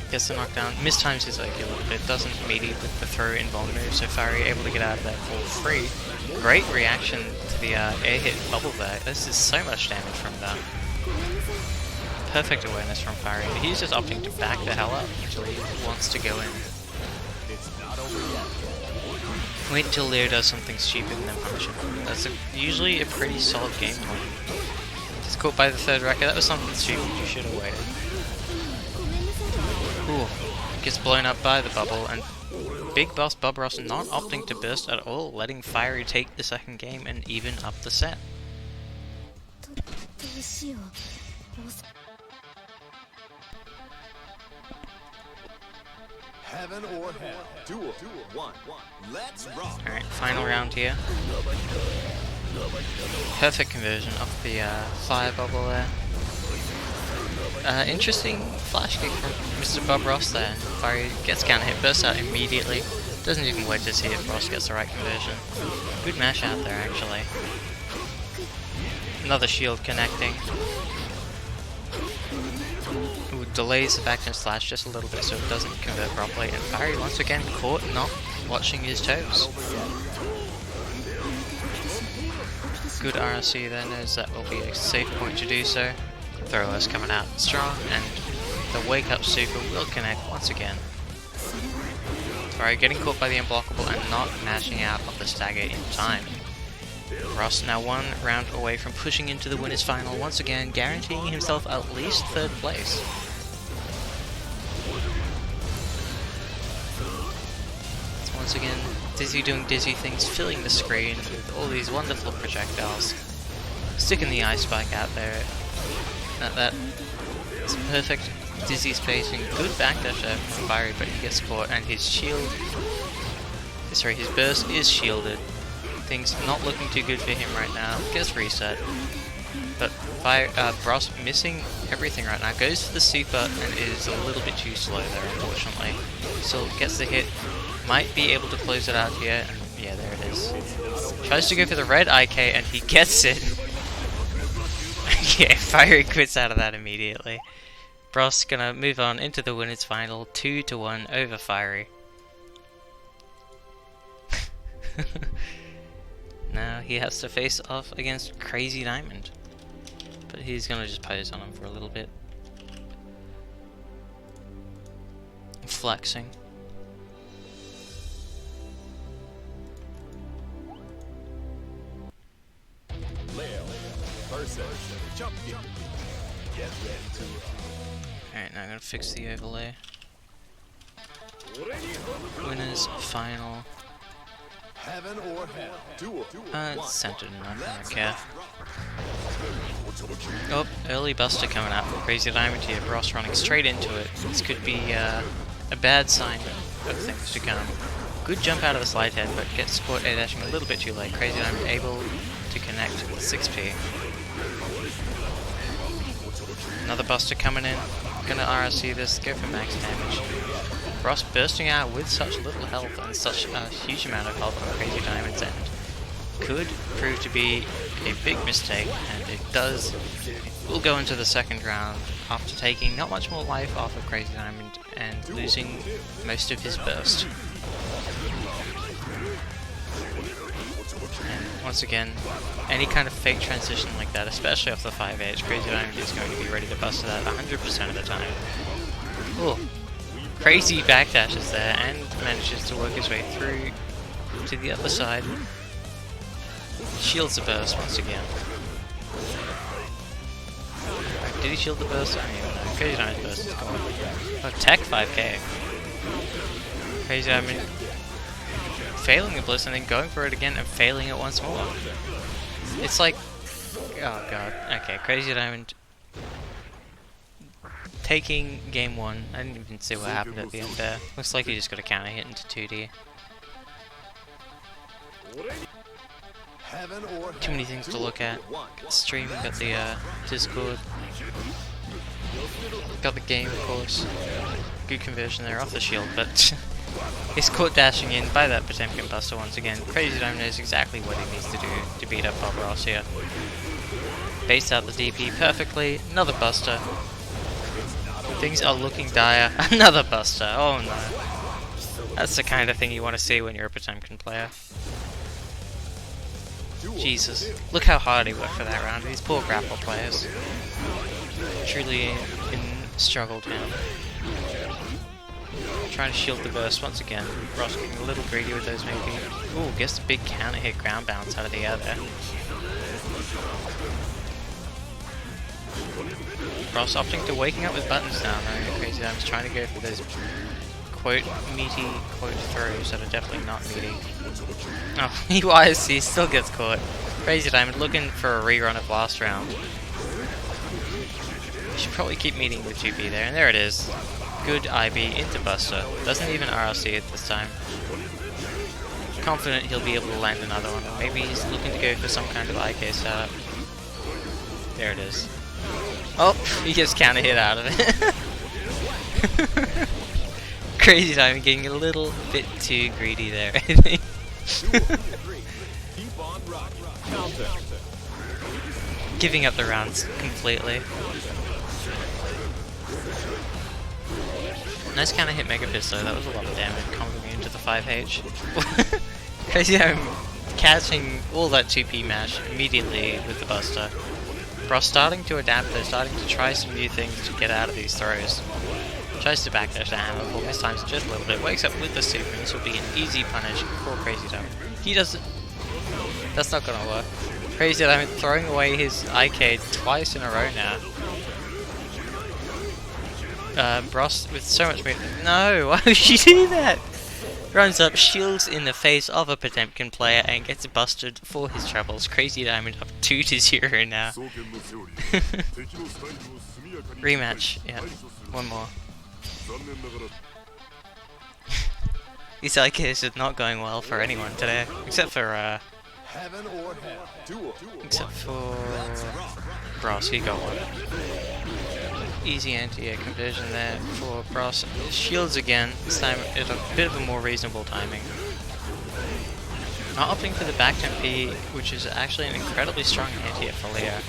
Gets the knockdown, mistimes his Oki a little bit, doesn't meet it with the throw invuln move, so Fiery able to get out of that for free. Great reaction to the air hit bubble there. This is so much damage from that. Perfect awareness from Fiery, but he's just opting to back the hell up until he wants to go in. Wait until Leo does something stupid and then punish him. That's usually a pretty solid game plan. Just caught by the third racket, that was something stupid, you should have waited. Ooh, gets blown up by the bubble, and Big Boss Bob Ross not opting to burst at all, letting Fiery take the second game and even up the set. Heaven or hell. Duel 1. Let's rock. Alright, final round here. Perfect conversion of the fire bubble there. Interesting flash kick from Mr. Bob Ross there. Fiery gets counter hit, bursts out immediately. Doesn't even wait to see if Ross gets the right conversion. Good mash out there actually. Another shield connecting. Ooh, delays the back and slash just a little bit so it doesn't convert properly, and Fiery once again caught not watching his toes. Good RSC there, knows that will be a safe point to do so. Throwless coming out strong, and the wake up super will connect once again. Fiery getting caught by the unblockable and not mashing out of the stagger in time. Ross now one round away from pushing into the winners final once again, guaranteeing himself at least third place. So once again, Dizzy doing Dizzy things, filling the screen with all these wonderful projectiles. Sticking the Ice Spike out there. That's perfect Dizzy spacing. Good backdash there from Fiery, but he gets caught, and his shield... Sorry, his burst is shielded. Things not looking too good for him right now. Gets reset. But Bross missing everything right now. Goes for the super and is a little bit too slow there, unfortunately. Still gets the hit. Might be able to close it out here. And yeah, there it is. Tries to go for the red IK and he gets it. Yeah, Fiery quits out of that immediately. Bross gonna move on into the winners final 2-1 over Fiery. Now he has to face off against Crazy Diamond. But he's gonna just pose on him for a little bit. Flexing. Leo versus champion. Get ready to Alright, now I'm gonna fix the overlay. Winners final. heaven or hell. Duel. It's centered enough, I don't care. Oh, early buster coming out from Crazy Diamond here. Ross running straight into it. This could be a bad sign of things to come. Good jump out of the slide head, but gets caught air dashing a little bit too late. Crazy Diamond able to connect with 6p. Another buster coming in. Gonna RSC this, go for max damage. Ross bursting out with such little health and such a huge amount of health on Crazy Diamond's end could prove to be a big mistake, and it does. We'll go into the second round after taking not much more life off of Crazy Diamond and losing most of his burst. And once again, any kind of fake transition like that, especially off the 5H, Crazy Diamond is going to be ready to bust that 100% of the time. Ooh. Crazy backdashes there and manages to work his way through to the other side. Shields the burst once again. Did he shield the burst? I don't even know. Crazy Diamond's burst is gone. Oh, tech 5k. Crazy Diamond failing the blitz and then going for it again and failing it once more. It's like... oh god. Okay, Crazy Diamond taking game 1. I didn't even see what happened at the end there. Looks like he just got a counter hit into 2D. Too many things to look at. Got the stream, got the Discord. Got the game, of course. Good conversion there off the shield, but he's caught dashing in by that Potemkin Buster once again. Crazy Diamond knows exactly what he needs to do to beat up Bob Ross here. Baits out the DP perfectly. Another Buster. Things are looking dire. Another Buster. Oh no. That's the kind of thing you want to see when you're a Potemkin player. Jesus. Look how hard he worked for that round. These poor grapple players. Truly in struggle town. Trying to shield the burst once again. Ross getting a little greedy with those maybe. Ooh, gets a big counter hit ground bounce out of the air there. Ross opting to waking up with buttons down though. Crazy Diamond's trying to go for those quote meaty quote throws that are definitely not meaty. Oh, EYSC still gets caught. Crazy Diamond looking for a rerun of last round. You should probably keep meeting the 2B there, and there it is. Good IB into Buster. Doesn't even RLC it this time. Confident he'll be able to land another one. Maybe he's looking to go for some kind of IK setup. There it is. Oh, he gets counter hit out of it. Crazy Diamond getting a little bit too greedy there, I think. Giving up the rounds completely. Nice counter hit Mega Fist though, that was a lot of damage coming into the 5H. Crazy Diamond catching all that 2P mash immediately with the Buster. Ross starting to adapt though, starting to try some new things to get out of these throws. Tries to backdash the hammer, but mistimes just a little bit. Wakes up with the super, and this will be an easy punish for Crazy Diamond. He doesn't... That's not gonna work. Crazy Diamond throwing away his IK twice in a row now. Ross with so much movement. No, why would you do that? Runs up, shields in the face of a Potemkin player, and gets busted for his troubles. Crazy Diamond up 2-0 now. Rematch, yeah. One more. These IKs are not going well for anyone today, except for Ross. He got one. Easy anti-air conversion there for Ross. Shields again, this time at a bit of a more reasonable timing. Not opting for the back temp, which is actually an incredibly strong anti-air for Leo.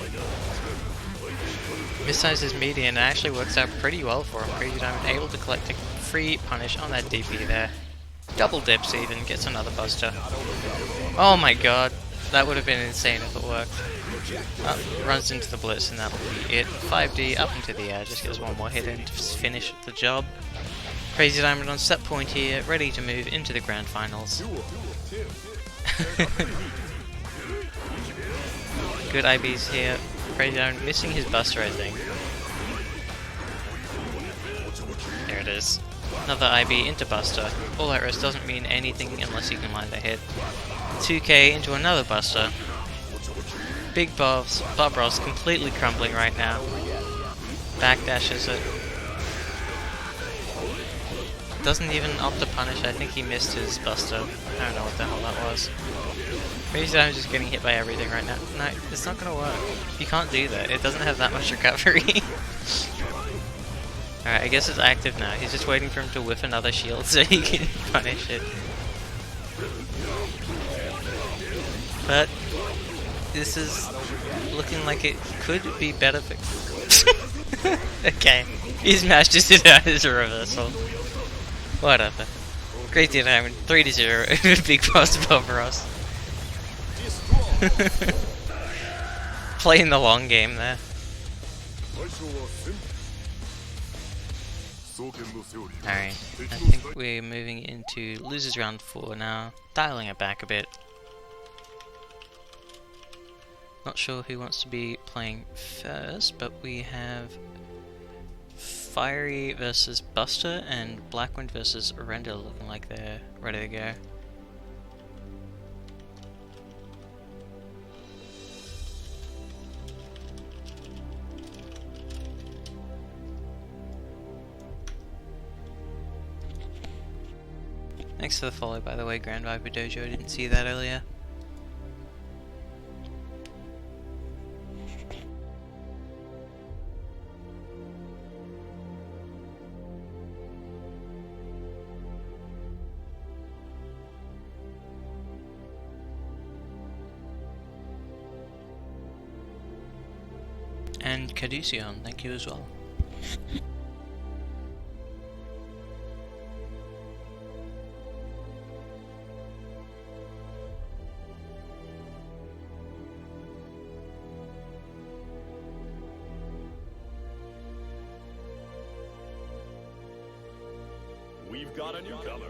Mistimes his median and actually works out pretty well for him. Crazy Diamond able to collect a free punish on that DP there. Double dips even, gets another Buster. Oh my god, that would have been insane if it worked. Runs into the blitz and that'll be it. 5D up into the air, just gets one more hit in to finish the job. Crazy Diamond on set point here, ready to move into the grand finals. Good IBs here. Crazy Diamond missing his buster, I think. There it is. Another IB into buster. All out rest doesn't mean anything unless you can land a hit. 2k into another buster. Big Bob Ross completely crumbling right now. Backdashes it. Doesn't even opt to punish. I think he missed his buster. I don't know what the hell that was. Crazy Diamond just getting hit by everything right now. No, it's not gonna work. You can't do that. It doesn't have that much recovery. Alright, I guess it's active now. He's just waiting for him to whiff another shield so he can punish it. But this is looking like it could be better for... Okay, he's mashed his it out as a reversal. Whatever. Crazy Diamond, 3-0 Big Boss Bob Ross. Playing the long game there. Alright, I think we're moving into losers round 4 now, dialing it back a bit. Not sure who wants to be playing first, but we have Fiery versus Buster and Blackwind versus Render looking like they're ready to go. Thanks for the follow, by the way, Grand Viper Dojo. I didn't see that earlier. And Caduceon, thank you as well. We've got a newcomer.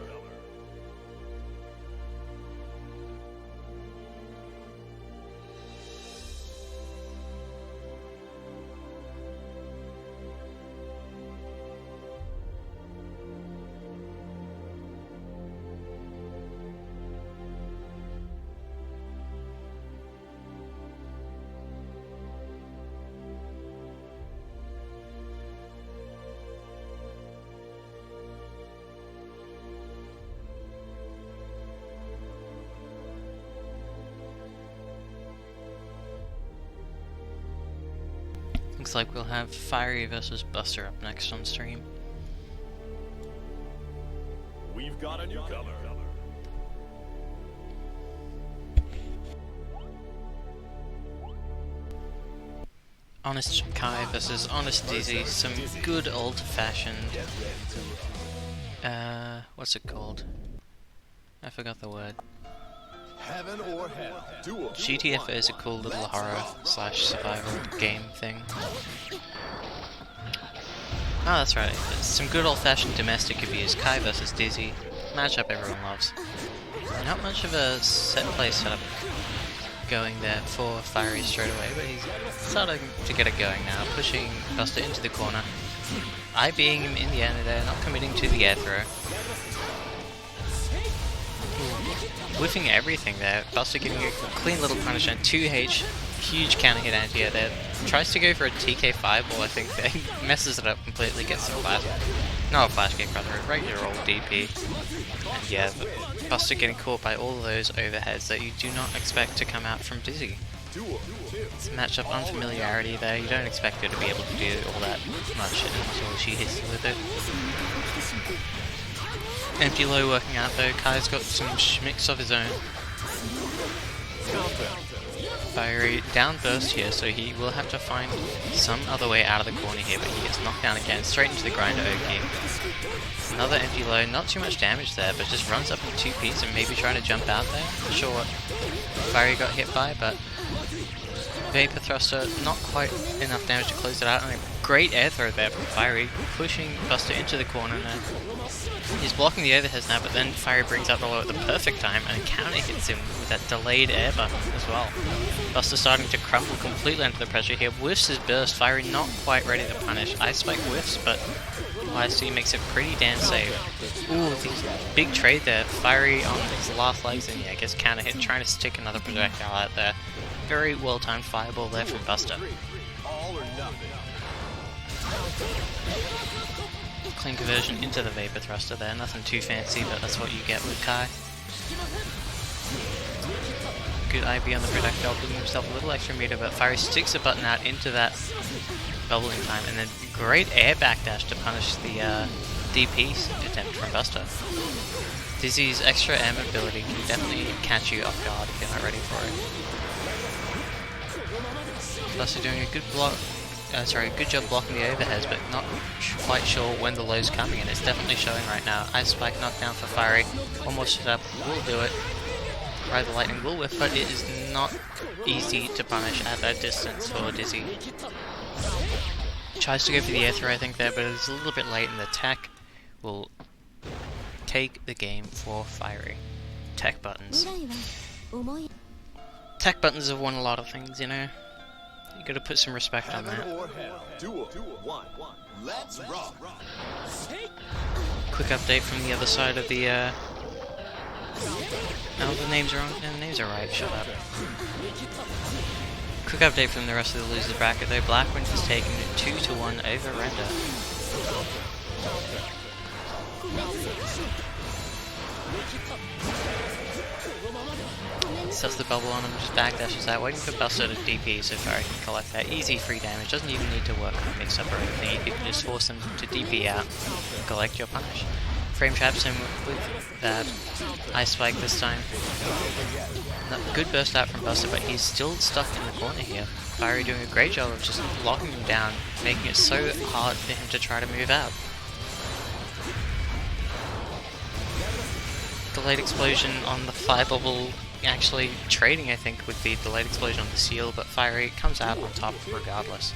Looks like we'll have Fiery versus Buster up next on stream. We've got a newcomer. Honest Kai versus Honest Dizzy, some good old-fashioned... what's it called? I forgot the word. Heaven or hell. Duel. GTFO is a cool little horror slash survival game thing. Oh, that's right. It's some good old-fashioned domestic abuse. Kai versus Dizzy. Matchup everyone loves. Not much of a set play setup going there for Fiery straight away, but he's starting to get it going now. Pushing Buster into the corner. IBing him in the end there, not committing to the air throw. Whiffing everything there. Buster getting a clean little punish and 2H. Huge counter hit anti-air there. Tries to go for a TK fireball, I think there. He messes it up completely, gets the flash. Not a flash kick, rather, a regular old DP. And yeah, Buster getting caught by all of those overheads that you do not expect to come out from Dizzy. It's a matchup unfamiliarity there. You don't expect her to be able to do all that much until she hits you with it. Empty low working out though. Kai's got some schmicks of his own. Fiery down burst here, so he will have to find some other way out of the corner here, but he gets knocked down again, straight into the grinder Oki. Another empty low, not too much damage there, but just runs up in 2 pieces and maybe trying to jump out there. Not sure what Fiery got hit by, but Vapor Thruster, not quite enough damage to close it out, and a great air throw there from Fiery, pushing Buster into the corner now. He's blocking the overheads now, but then Fiery brings up the low at the perfect time and counter hits him with that delayed air button as well. Buster starting to crumble completely under the pressure here, whiffs his burst, Fiery not quite ready to punish. Ice Spike whiffs, but OCE makes it pretty damn safe. Ooh, the big trade there, Fiery on his last legs, and yeah, gets counter hit, trying to stick another projectile out there. Very well timed fireball there from Buster. Clean conversion into the Vapor Thruster there, nothing too fancy, but that's what you get with Kai. Good IB on the projectile, giving himself a little extra meter, but Fiery sticks a button out into that bubbling time, and then great air backdash to punish the DP attempt from Buster. Dizzy's extra air mobility can definitely catch you off guard if you're not ready for it. Buster doing a good good job blocking the overheads, but not quite sure when the low's coming, and it's definitely showing right now. Ice Spike knockdown for Fiery, one more shot up, will do it. Ride the Lightning will whiff, but it is not easy to punish at that distance for Dizzy. Tries to go for the air throw I think there, but it's a little bit late, and the tech will take the game for Fiery. Tech buttons. Tech buttons have won a lot of things, you know. You gotta put some respect on that. Quick update from the other side of the no, the names are wrong. No, the names are right, shut up. Quick update from the rest of the losers bracket though. Blackwind has taken 2-1 over Render. Sets the bubble on him, just backdashes out, waiting for Buster to DP so Fiery can collect that. Easy free damage, doesn't even need to work on a mix-up or anything, you can just force him to DP out and collect your punish. Frame traps him with that Ice Spike this time. Good burst out from Buster, but he's still stuck in the corner here. Fiery doing a great job of just locking him down, making it so hard for him to try to move out. Delayed explosion on the fire bubble, actually trading I think with the delayed explosion on the seal, but Fiery comes out on top regardless.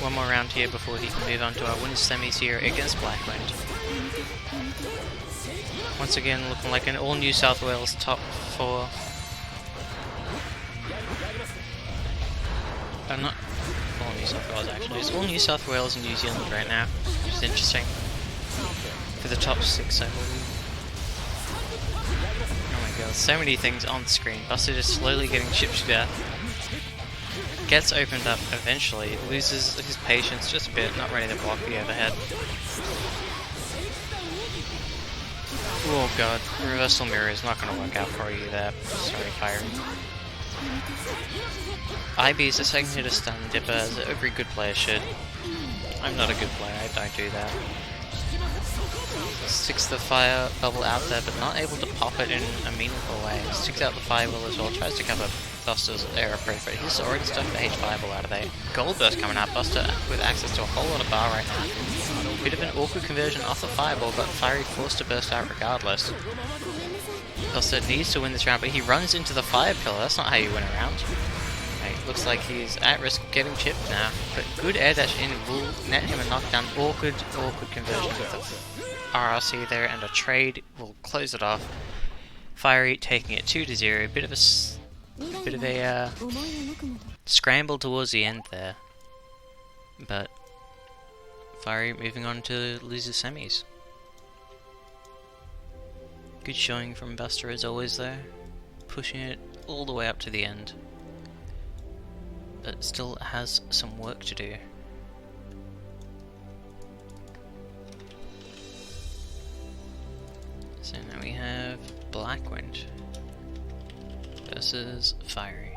One more round here before he can move on to our winners semis here against Blackwind. Once again looking like an all New South Wales top 4. Not all New South Wales actually, it's all New South Wales and New Zealand right now, which is interesting. For the top 6 I believe. Oh my god, so many things on screen. Buster just slowly getting chipped to death. Gets opened up eventually, loses his patience just a bit, not ready to block the overhead. Oh god, reversal mirror is not going to work out for you there. Sorry, Fiery. IB is a second hitter stun dipper, as every good player should. I'm not a good player, I don't do that. Sticks the fire bubble out there, but not able to pop it in a meaningful way. Sticks out the fireball as well, tries to cover Buster's air approach, but he's already stuck the H fireball out of there. Gold burst coming out, Buster with access to a whole lot of bar right now. Bit of an awkward conversion off the fireball, but Fiery forced to burst out regardless. Buster needs to win this round, but he runs into the fire pillar. That's not how you win a round. Okay, looks like he's at risk of getting chipped now, but good air dash in will net him a knockdown. Awkward conversion with the RRC there, and a trade will close it off. Fiery taking it 2-0. Bit of a scramble towards the end there, but Fiery moving on to loser semis. Good showing from Buster as always there, pushing it all the way up to the end, but still has some work to do. So now we have Blackwind versus Fiery.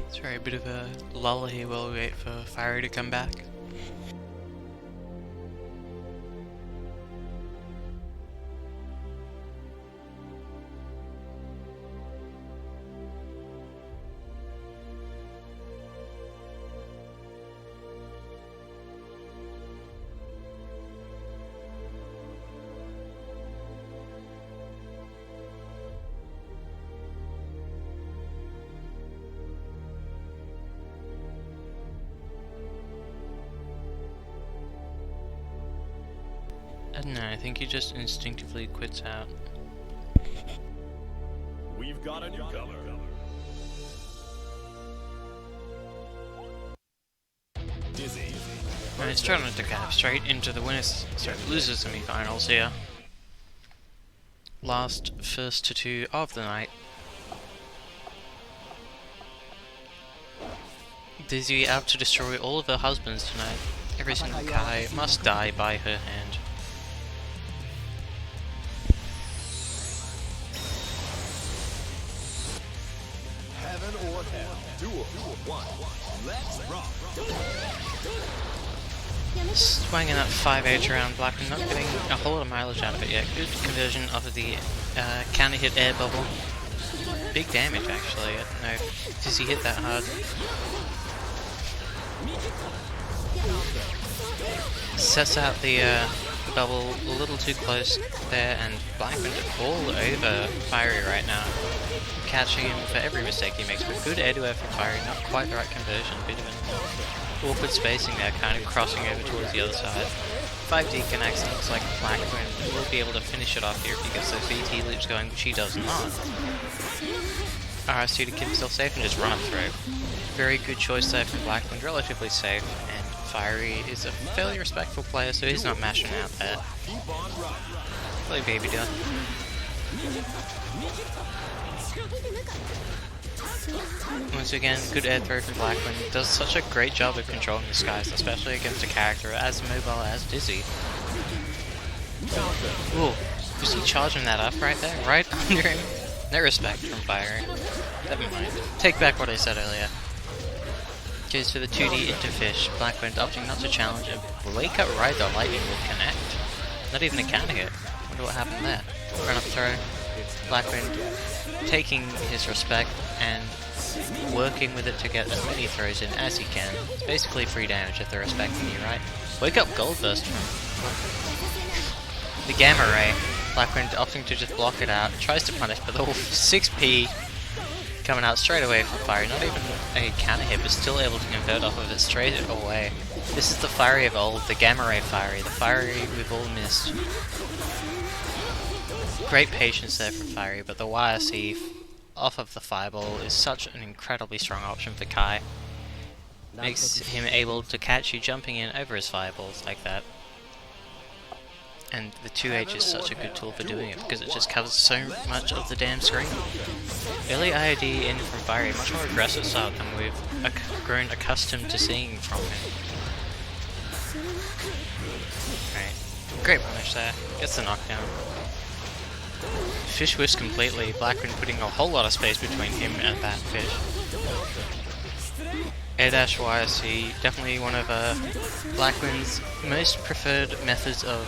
Sorry, a bit of a lull here while we wait for Fiery to come back. I don't know, I think he just instinctively quits out. We've got a newcomer. Dizzy. And he's trying to cap straight into the losers semi-finals here. Last first to two of the night. Dizzy out to destroy all of her husbands tonight. Every single Kai must die by her hand. Heaven or hell. Duel 1. Let's rock. Swinging that 5H around Blackman, not getting a whole lot of mileage out of it yet. Good conversion of the counter hit air bubble. Big damage actually, I don't know. Does he hit that hard? Sets out the bubble a little too close there, and Blackman all over Fiery right now. Catching him for every mistake he makes, but good air to air from Fiery, not quite the right conversion, bit of an awkward spacing there, kind of crossing over towards the other side. 5D connects, looks like Blackman will be able to finish it off here if he gets those BT loops going, which he does not. RSC to keep himself safe and just run it through. Very good choice there from Blackman, relatively safe, and Fiery is a fairly respectful player, so he's not mashing out there. Play baby doll. Once again, good air throw from Blackman. Does such a great job of controlling the skies, especially against a character as mobile as Dizzy. Ooh, was he charging that up right there? Right under him? No respect from Fiery. Never mind. Take back what I said earlier. Goes for the 2D into fish. Blackman opting not to challenge him. Wake up right, the lightning will connect. Not even a counter hit. Wonder what happened there. Run up throw. Blackman taking his respect and working with it to get as many throws in as he can. It's basically free damage if they're respecting you, right? Wake up Gold Burst from the Gamma Ray. Blackman opting to just block it out. Tries to punish, but the 6P coming out straight away from Fiery. Not even a counter hit, but still able to convert off of it straight away. This is the Fiery of old, the Gamma Ray Fiery, the Fiery we've all missed. Great patience there from Fiery, but the YRC off of the Fireball is such an incredibly strong option for Kai. Makes him able to catch you jumping in over his Fireballs like that. And the 2H is such a good tool for doing it, because it just covers so much of the damn screen. Early IOD in from Fiery, much more aggressive style than we've grown accustomed to seeing from him. Right, great punish there, gets the knockdown. Fish whiffs completely, Blackman putting a whole lot of space between him and that fish. Air dash YRC, definitely one of Blackman's most preferred methods of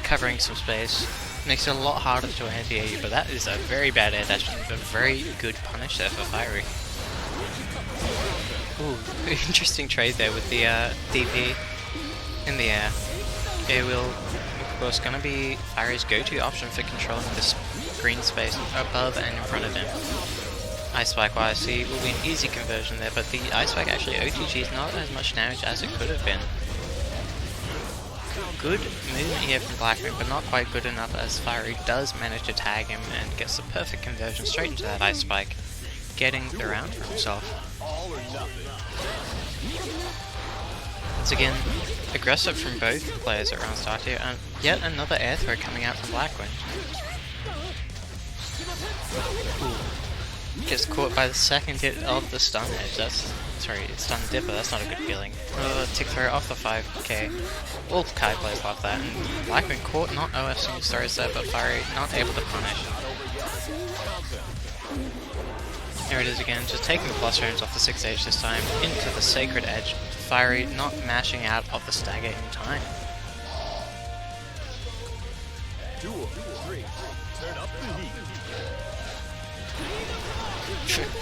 covering some space. Makes it a lot harder to anti-air you, but that is a very bad air dash and a very good punish there for Fiery. Ooh, interesting trade there with the DP in the air. Air wheel, of course, going to be Fiery's go-to option for controlling this green space above and in front of him. Ice Spike YRC will be an easy conversion there, but the Ice Spike actually OTG is not as much damage as it could have been. Good movement here from Blackman, but not quite good enough as Fiery does manage to tag him and gets the perfect conversion straight into that Ice Spike, getting the round for himself. Once again, aggressive from both players at round start here, and yet another air throw coming out from Blackman. Ooh. Gets caught by the second hit of the stun edge. Sorry, stun dipper, that's not a good feeling. Tick throw off the 5k. All Kai players love that, and Blackman caught not OFing throws there, but Fiery not able to punish. There it is again, just taking the plus frames off the 6H this time, into the Sacred Edge. Fiery not mashing out of the stagger in time. Duel 3. Turn up the heat.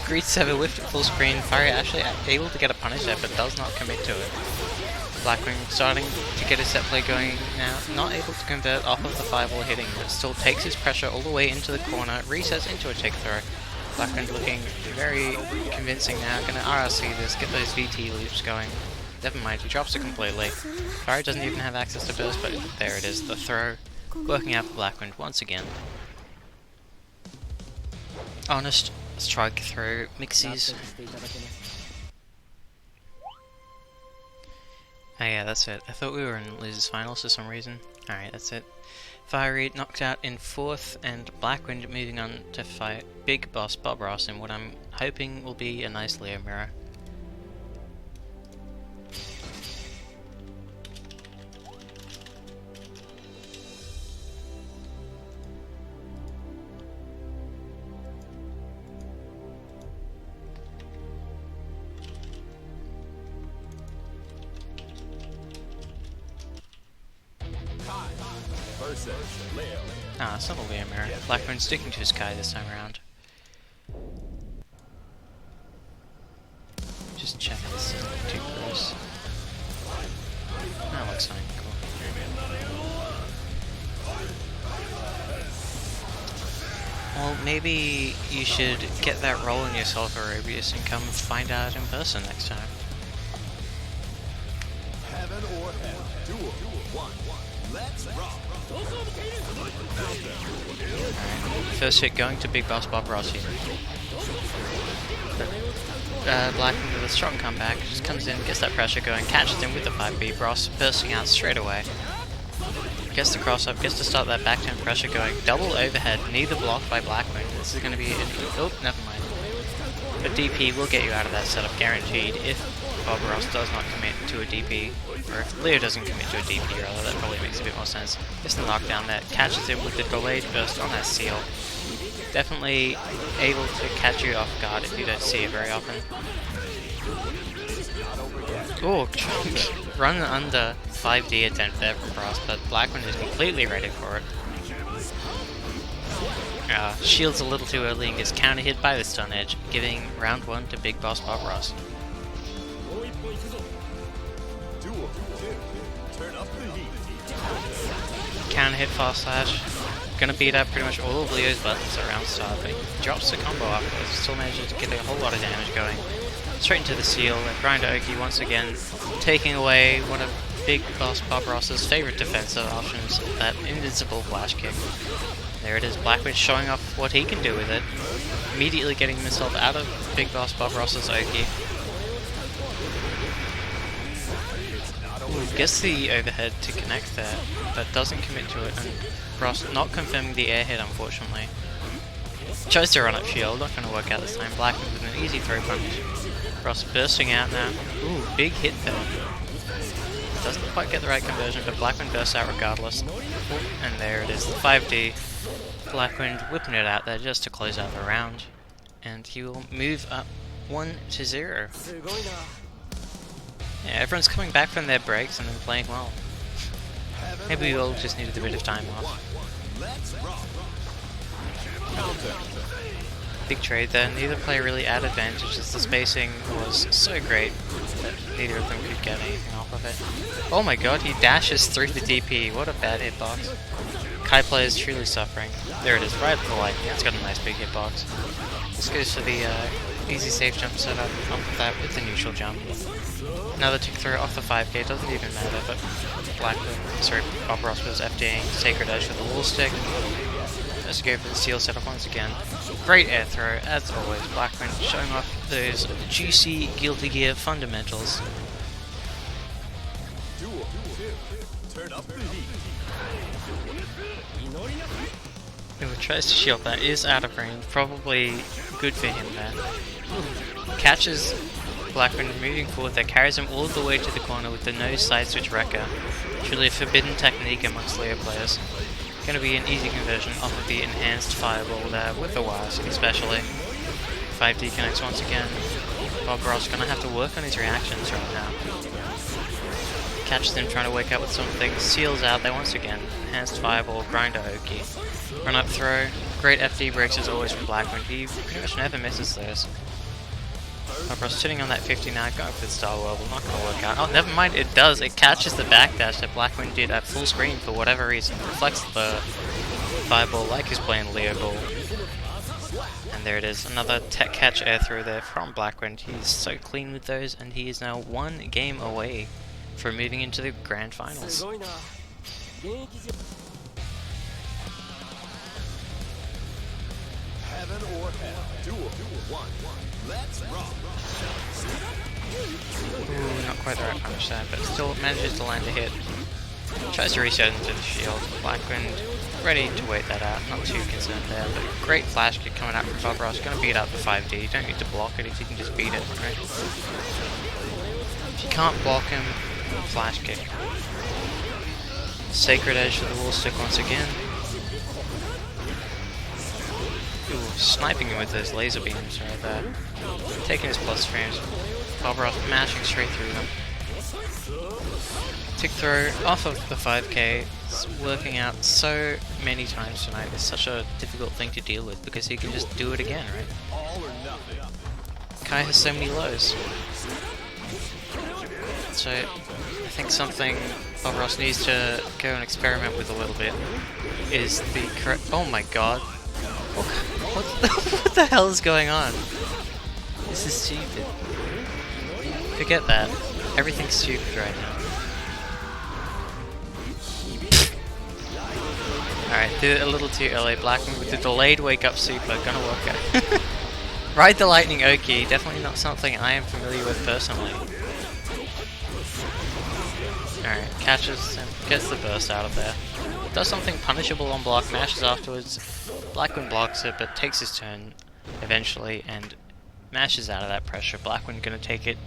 Greets to have a whiffed at full screen. Fiery actually able to get a punish there, but does not commit to it. Blackwing starting to get his set play going now, not able to convert off of the fireball hitting, but still takes his pressure all the way into the corner, resets into a take throw. Blackwing looking very convincing now, gonna RRC this, get those VT loops going. Never mind, he drops it completely. Fiery doesn't even have access to burst, but there it is, the throw. Working out for Blackwing once again. Honest strike through Mixies. Oh yeah, that's it. I thought we were in losers finals for some reason. Alright, that's it. Fiery knocked out in 4th, and Blackwind moving on to fight Big Boss Bob Ross in what I'm hoping will be a nice Leo mirror. Ah, it's not a Leo mirror. Blackwind sticking to his Kai this time around. Just check this too gross. That looks fine, cool. Well, maybe you should get that roll in yourself, Aerobius, and come find out in person next time. Heaven or hell. Duel 1. Let's rock. Alright, first hit going to Big Boss Bob Ross here. Blackman with a strong comeback, just comes in, gets that pressure going, catches him with the 5B, Ross bursting out straight away. Gets the cross up, gets to start that back turn pressure going, double overhead, neither blocked by Blackman. This is going to be oh, never mind. A DP will get you out of that setup, guaranteed, if Bob Ross does not commit to a DP, or if Leo doesn't commit to a DP rather, that probably makes a bit more sense. Gets the knockdown there, catches him with the delayed burst on that seal. Definitely able to catch you off guard if you don't see it very often. Oh, run under 5D attempt there from Ross, but Blackman is completely ready for it. Shields a little too early and gets counter hit by the stun edge, giving round 1 to Big Boss Bob Ross. Counter hit fast slash. Gonna beat up pretty much all of Leo's buttons around start, but he drops the combo afterwards, still manages to get a whole lot of damage going. Straight into the seal, and Grind Oki once again taking away one of Big Boss Bob Ross's favourite defensive options, that invincible flash kick. There it is, Blackwind showing off what he can do with it, immediately getting himself out of Big Boss Bob Ross's Oki. Ooh, gets the overhead to connect there, but doesn't commit to it, and Ross not confirming the air hit unfortunately. Tries to run up shield, not going to work out this time. Blackman with an easy throw punch. Ross bursting out now. Ooh, big hit there. Doesn't quite get the right conversion, but Blackman bursts out regardless. Ooh, and there it is, the 5D. Blackwind whipping it out there just to close out the round. And he will move up 1-0. Yeah, everyone's coming back from their breaks and then playing well. Maybe we all just needed a bit of time off. Big trade there, neither player really had advantage as the spacing was so great that neither of them could get anything off of it. Oh my god, he dashes through the DP, what a bad hitbox. Kai player is truly suffering. There it is, right at the light, it's got a nice big hitbox. This goes for the easy safe jump setup, up with that with the neutral jump. Another tick throw off the 5k, doesn't even matter, but Bob Ross was FDing Sacred Edge with the wall stick. Let's go for the seal setup once again. Great air throw, as always. Blackman showing off those juicy Guilty Gear fundamentals. Ooh, tries to shield that, is out of range, probably good for him there. Catches Blackman moving forward there, carries him all the way to the corner with the nose side switch wrecker. Truly a forbidden technique amongst Leo players. Going to be an easy conversion off of the enhanced fireball there with the wire stick especially. 5D connects once again. Bob Ross gonna have to work on his reactions right now. Catches him trying to wake up with something, seals out there once again. Hands to Fireball, grind to Oki. Run up throw. Great FD breaks as always from Blackwind. He pretty much never misses those. Bob Ross sitting on that 50 now, going for the Star Wobble, not gonna work out. Oh, never mind, it does. It catches the backdash that Blackwind did at full screen for whatever reason. Reflects the Fireball like he's playing Leo Ball. And there it is, another tech catch air through there from Blackwind. He's so clean with those, and he is now one game away from moving into the grand finals. Heaven or hell. Duel 1. Let's rock. Ooh, not quite the right punish there, but still manages to land a hit. Tries to reset into the shield. Blackwind ready to wait that out, not too concerned there, but great flash kick coming out from Bob Ross. Gonna beat out the 5D. You don't need to block it if you can just beat it, right? If you can't block him, flash kick. Sacred Edge to the wall stick once again. Ooh, sniping him with those laser beams right there. Taking his plus frames. Bob Ross mashing straight through them. Tick throw off of the 5k. It's working out so many times tonight. It's such a difficult thing to deal with because he can just do it again, right? All or nothing. Kai has so many lows. So I think something Bob Ross needs to go and experiment with a little bit is the correct... Oh my god. What the hell is going on? This is stupid. Forget that. Everything's stupid right now. Alright, did it a little too early. Blackman with the delayed wake up super, gonna work out. Ride the lightning Oki, definitely not something I am familiar with personally. Alright, catches and gets the burst out of there. Does something punishable on block, mashes afterwards. Blackwind blocks it, but takes his turn eventually and mashes out of that pressure. Blackwind gonna take it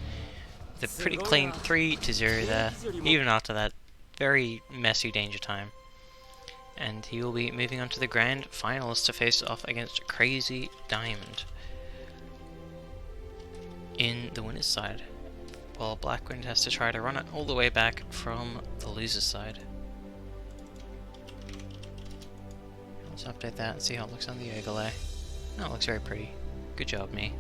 with a pretty clean 3-0 there, even after that very messy danger time. And he will be moving on to the grand finals to face off against Crazy Diamond in the winner's side, while Blackwind has to try to run it all the way back from the loser's side. Let's update that and see how it looks on the overlay. Oh, it looks very pretty. Good job, me.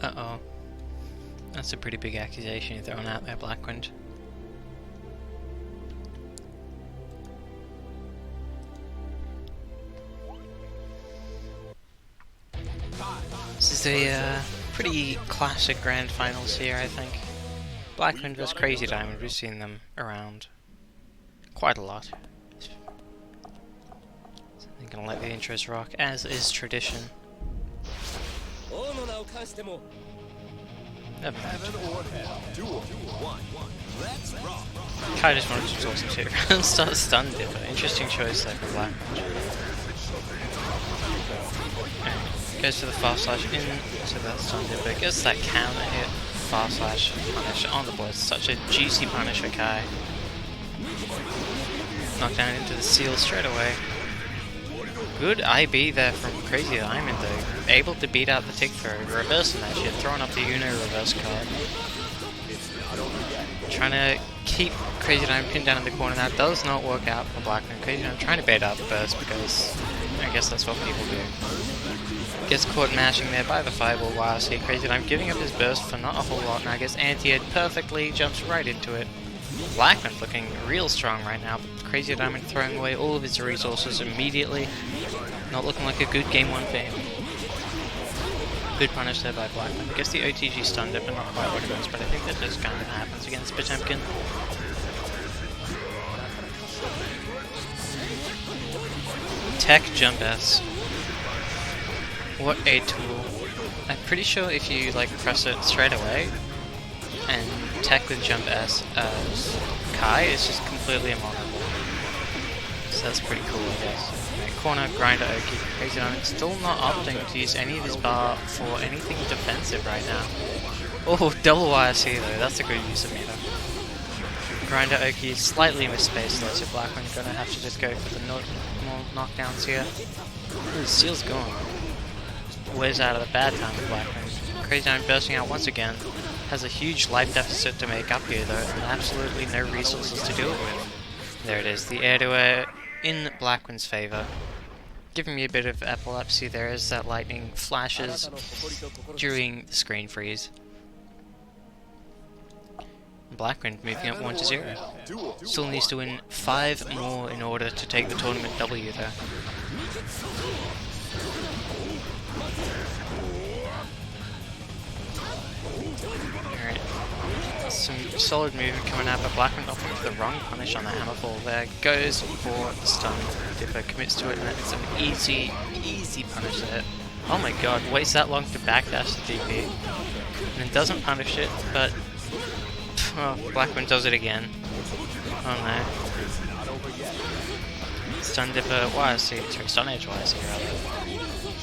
Uh-oh. That's a pretty big accusation you're throwing out there, Blackwind. This is a pretty classic grand finals here, I think. Blackwind vs Crazy Diamond, we've seen them around quite a lot. So I'm gonna let the intros rock, as is tradition. Never mind. Heaven or hell. Duel 1. Let's rock. Kai just wanted to talk some shit around start stun dipper. Interesting choice there for Blackwind. Goes to the fast slash into that stun dipper. Gets that counter hit. Fast slash punish on the board. Such a juicy punish for Kai. Knocked down into the seal straight away. Good IB there from Crazy Diamond though. Able to beat out the tick throw. Reversing that shit. Throwing up the Uno reverse card. Trying to keep Crazy Diamond pinned down in the corner. That does not work out for Blackman. Crazy Diamond trying to bait out the burst because I guess that's what people do. Gets caught mashing there by the fireball. Wow, see Crazy Diamond giving up his burst for not a whole lot. Now gets anti-ed perfectly. Jumps right into it. Blackman looking real strong right now, but Crazy Diamond throwing away all of his resources immediately. Not looking like a good game one for him. Good punish there by Blackman. I guess the OTG stunned it, but not quite what it was, but I think that just kind of happens against Potemkin. Tech jump S. What a tool. I'm pretty sure if you like press it straight away, and tech with jump S as Kai is just completely immockable. So that's pretty cool, I guess. Right, corner, grinder, Oki, Crazy Diamond still not opting to use any of his bar for anything defensive right now. Oh, double YSC though, that's a good use of meter. Grinder Oki is slightly misspaced though, so Blackman's gonna have to just go for the more knockdowns here. Ooh, the seal's gone. Ways out of the bad time with Blackman. Crazy Diamond bursting out once again. Has a huge life deficit to make up here though, and absolutely no resources to do it with. There it is, the air to air in Blackman's favour. Giving me a bit of epilepsy there as that lightning flashes during the screen freeze. Blackwind moving up 1-0. Still needs to win 5 more in order to take the tournament W there. Alright. Some solid movement coming out, but Blackwind opting for the wrong punish on the hammerfall there. Goes for the stun. Dipper commits to it, and it's an easy punish there. Oh my god, waits that long to backdash the DP. And it doesn't punish it, but oh, Blackman does it again. Oh no. Stun Dipper, YSC, sorry, Stun Edge YSC rather.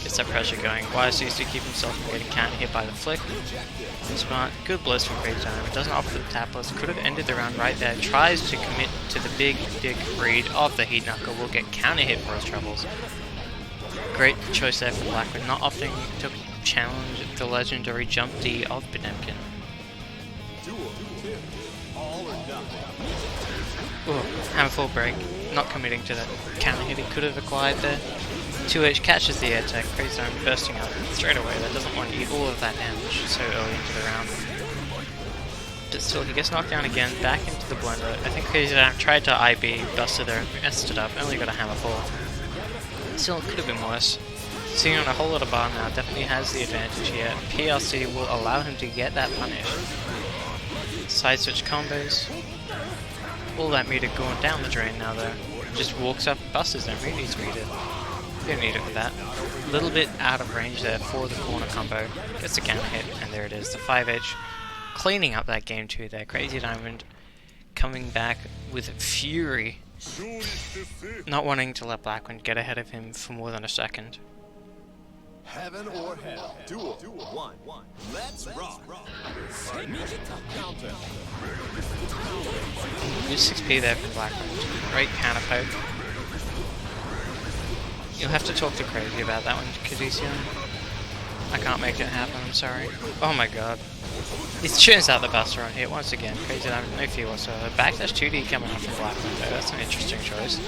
Gets that pressure going. YSC to keep himself from getting counter hit by the flick. Smart, good blows from Crazy Diamond. It doesn't opt for the tapless. Could have ended the round right there. Tries to commit to the big dick read of the Heat Knuckle. Will get counter hit for his troubles. Great choice there for Blackman, not opting to challenge the legendary jump D of Benemkin. Ooh, hammerfall break, not committing to that counter hit he could have acquired there. 2H catches the air tech, Crazy Diamond bursting up straight away. That doesn't want to eat all of that damage so early into the round. But still, he gets knocked down again, back into the blender. I think Crazy Diamond tried to IB, busted there, messed it up, only got a hammerfall. Still, it could have been worse. Seeing on a whole lot of bar now, definitely has the advantage here. PLC will allow him to get that punish. Side switch combos. All that meter going down the drain now though. Just walks up and busts their needs meter. You don't need it for that. A little bit out of range there for the corner combo. Gets the counter hit, and there it is. The 5H cleaning up that game too there. Crazy Diamond coming back with fury. Not wanting to let Blackwind get ahead of him for more than a second. Heaven or hell. Duel 1. Let's rock. Good 6p there for Blackwind. Great counter poke. You'll have to talk to Crazy about that one, Cadician. I can't make it happen, I'm sorry. Oh my god. It turns out the Buster on here once again. Crazy Diamond, no fear whatsoever. Backdash 2D coming up from Blackwind though, that's an interesting choice.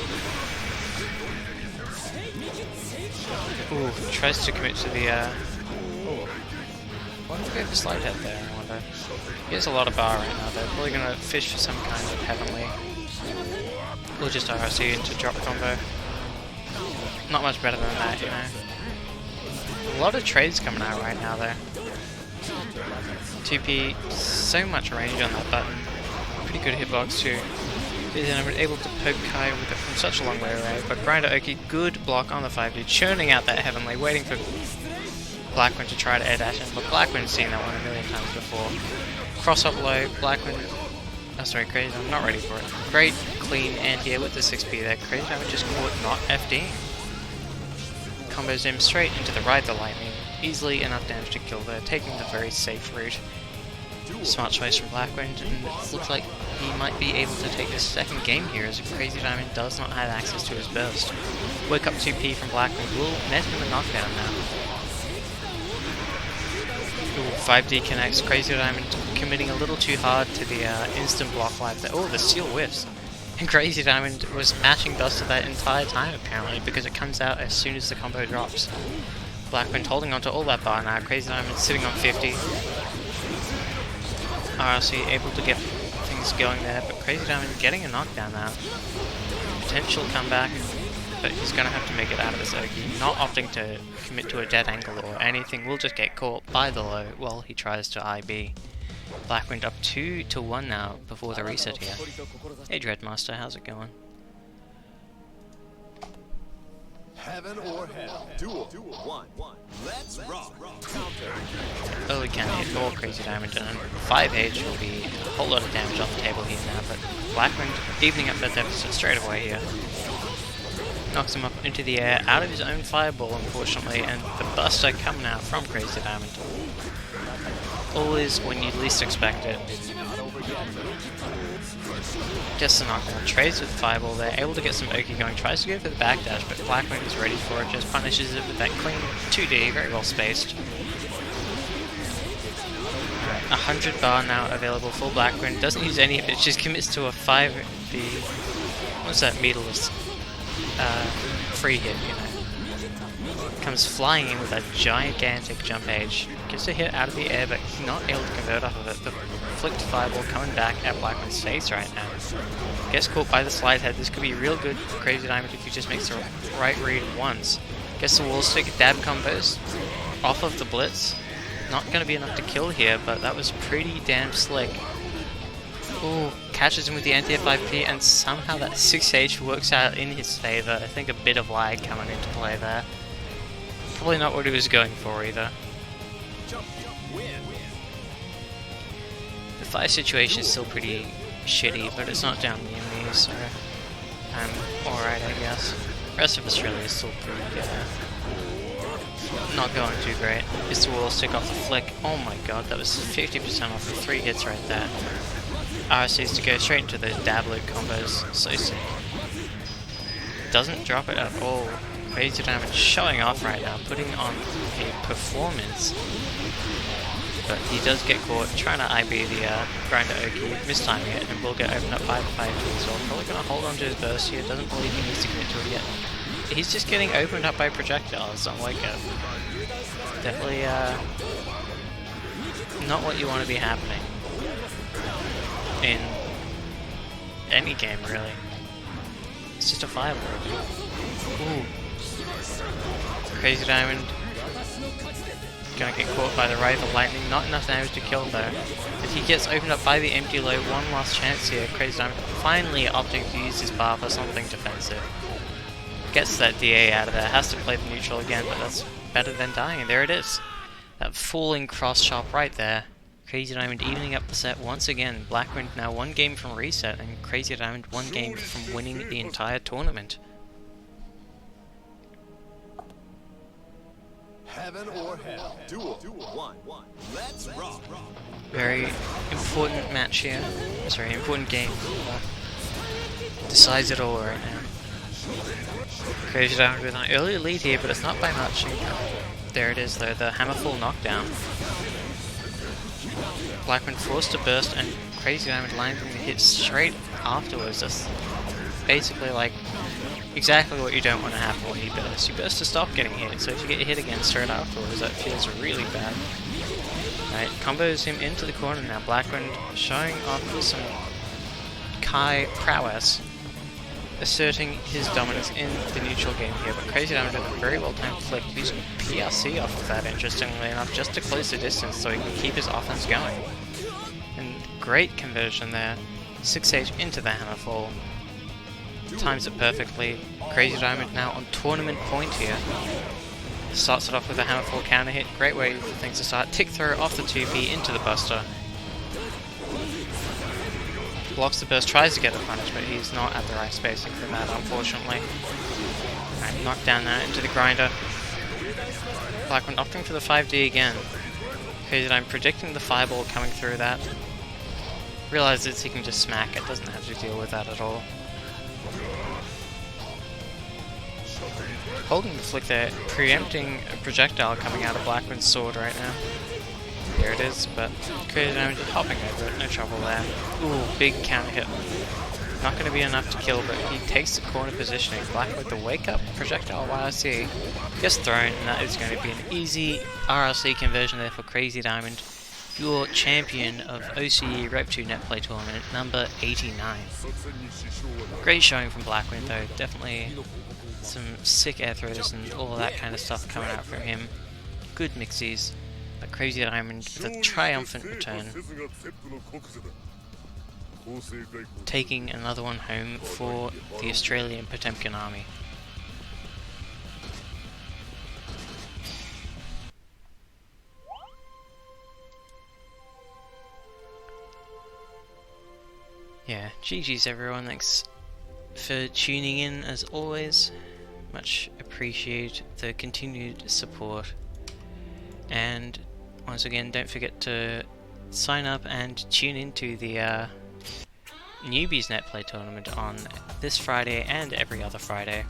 Ooh, tries to commit to the, ooh. Why don't we go for slide head there, I wonder? He has a lot of bar right now, they're probably gonna fish for some kind of heavenly. Or just RC into drop combo. Not much better than that, you know. A lot of trades coming out right now, though. 2P, so much range on that button. Pretty good hitbox, too. And I'm able to poke Kai with it from such a long way away, but Grinder Oki, good block on the 5D, churning out that heavenly, waiting for Blackwind to try to air dash in, but Blackwind's seen that one a million times before. Cross up low, Blackwind, oh sorry, Crazy, I'm not ready for it. Great, clean anti-air with the 6P there, Crazy Diamond just caught not FD. Combos him straight into the Ride the Lightning, easily enough damage to kill there, taking the very safe route. Smart choice from Blackwind, and it looks like he might be able to take this second game here as Crazy Diamond does not have access to his burst. Wake up 2P from Blackwind will net him a knockdown now. Ooh, 5D connects, Crazy Diamond committing a little too hard to the instant block life there. Oh, the seal whiffs. And Crazy Diamond was mashing Buster that entire time apparently because it comes out as soon as the combo drops. Blackwind holding onto all that bar now, Crazy Diamond sitting on 50. RLC able to get things going there, but Crazy Diamond getting a knockdown now. Potential comeback, but he's going to have to make it out of this Oki. Not opting to commit to a dead angle or anything, will just get caught by the low while he tries to IB. Blackwind up 2-1 now before the reset here. Hey Dreadmaster, how's it going? Heaven or hell. Duel 1. Let's rock. early counter hit or Crazy Diamond, and 5H will be a whole lot of damage off the table here now, but Blackwind evening up that deficit straight away here. Knocks him up into the air, out of his own fireball unfortunately, and the buster coming out from Crazy Diamond. Always when you least expect it. Gets the knockdown, trades with fireball there, able to get some Oki going, tries to go for the backdash, but Blackwind is ready for it, just punishes it with that clean 2D, very well spaced. 100 bar now available for Blackwind, doesn't use any of it, just commits to a 5D, what's that, meterless free hit, you know. Comes flying in with a gigantic jump age, gets a hit out of the air, but he's not able to convert off of it. The flicked fireball coming back at Blackwind's face right now. Gets caught by the slide head. This could be real good for Crazy Diamond if he just makes the right read once. Gets the wall stick, dab combos off of the blitz. Not going to be enough to kill here, but that was pretty damn slick. Ooh, catches him with the anti-F5P, and somehow that 6H works out in his favor. I think a bit of lag coming into play there. Probably not what he was going for either. The fire situation is still pretty shitty, but it's not down near me, so I'm alright, I guess. The rest of Australia is still pretty not going too great. Gets the wall stick off the flick. Oh my god, that was 50% off the 3 hits right there. RSCs to go straight into the dab loop combos. So sick. Doesn't drop it at all. Crazy Diamond showing off right now, putting on a performance. But he does get caught trying to IB the grinder Oki, mistiming it, and will get opened up by the 5G as well. Probably going to hold on to his burst here, doesn't believe he needs to commit to it yet. He's just getting opened up by projectiles on Wake Up. Definitely not what you want to be happening in any game, really. It's just a fireball. Ooh. Crazy Diamond gonna get caught by the Ray of the Lightning. Not enough damage to kill though. But he gets opened up by the empty low. One last chance here. Crazy Diamond finally opting to use his bar for something defensive. Gets that DA out of there. Has to play the neutral again, but that's better than dying. And there it is. That falling cross chop right there. Crazy Diamond evening up the set once again. Blackwind now 1 game from reset, and Crazy Diamond 1 game from winning the entire tournament. Heaven or hell. Duel 1. Let's rock. Very important match here. Sorry, important game. Decides it all right now. Crazy Diamond with an early lead here, but it's not by much. There it is though, the Hammerfall knockdown. Blackwind forced to burst, and Crazy Diamond landing the hit straight afterwards. That's basically like exactly what you don't want to happen when you burst. You burst to stop getting hit, so if you get hit again straight afterwards, that feels really bad. Right, combos him into the corner now. Blackwind showing off some Kai prowess, asserting his dominance in the neutral game here, but Crazy Diamond with a very well timed flick, using PRC off of that, interestingly enough, just to close the distance so he can keep his offense going. And great conversion there. 6H into the Hammerfall. Times it perfectly. Crazy Diamond now on tournament point here. Starts it off with a Hammerfall counter hit. Great way for things to start. Tick throw off the 2P into the Buster. Blocks the burst, tries to get the punish, but he's not at the right spacing for that, unfortunately. Alright, knocked down that into the grinder. Blackwind opting for the 5D again. Crazy Diamond predicting the fireball coming through that. Realizes he can just smack it, doesn't have to deal with that at all. Holding the flick there, preempting a projectile coming out of Blackwind's sword right now. There it is, but Crazy Diamond just hopping over it, no trouble there. Ooh, big counter hit. Not going to be enough to kill, but he takes the corner positioning. Blackwind the wake up projectile YRC gets thrown, and that is going to be an easy RRC conversion there for Crazy Diamond, your champion of OCE Rev2 Netplay tournament number 89. Great showing from Blackwind though, definitely some sick air throws and all of that kind of stuff coming out from him. Good mixies. But Crazy Diamond with a triumphant return, taking another one home for the Australian Potemkin Army. yeah, GG's everyone. Thanks for tuning in as always. Much appreciate the continued support. And once again, don't forget to sign up and tune into the Newbies Netplay tournament on this Friday and every other Friday.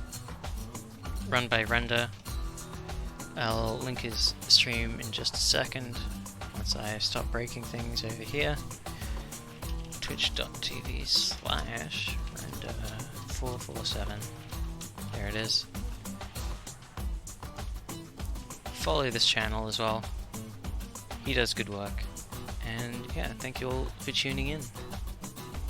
Run by Render. I'll link his stream in just a second once I stop breaking things over here. Twitch.tv/Render447. There it is. Follow this channel as well. He does good work. And yeah, thank you all for tuning in.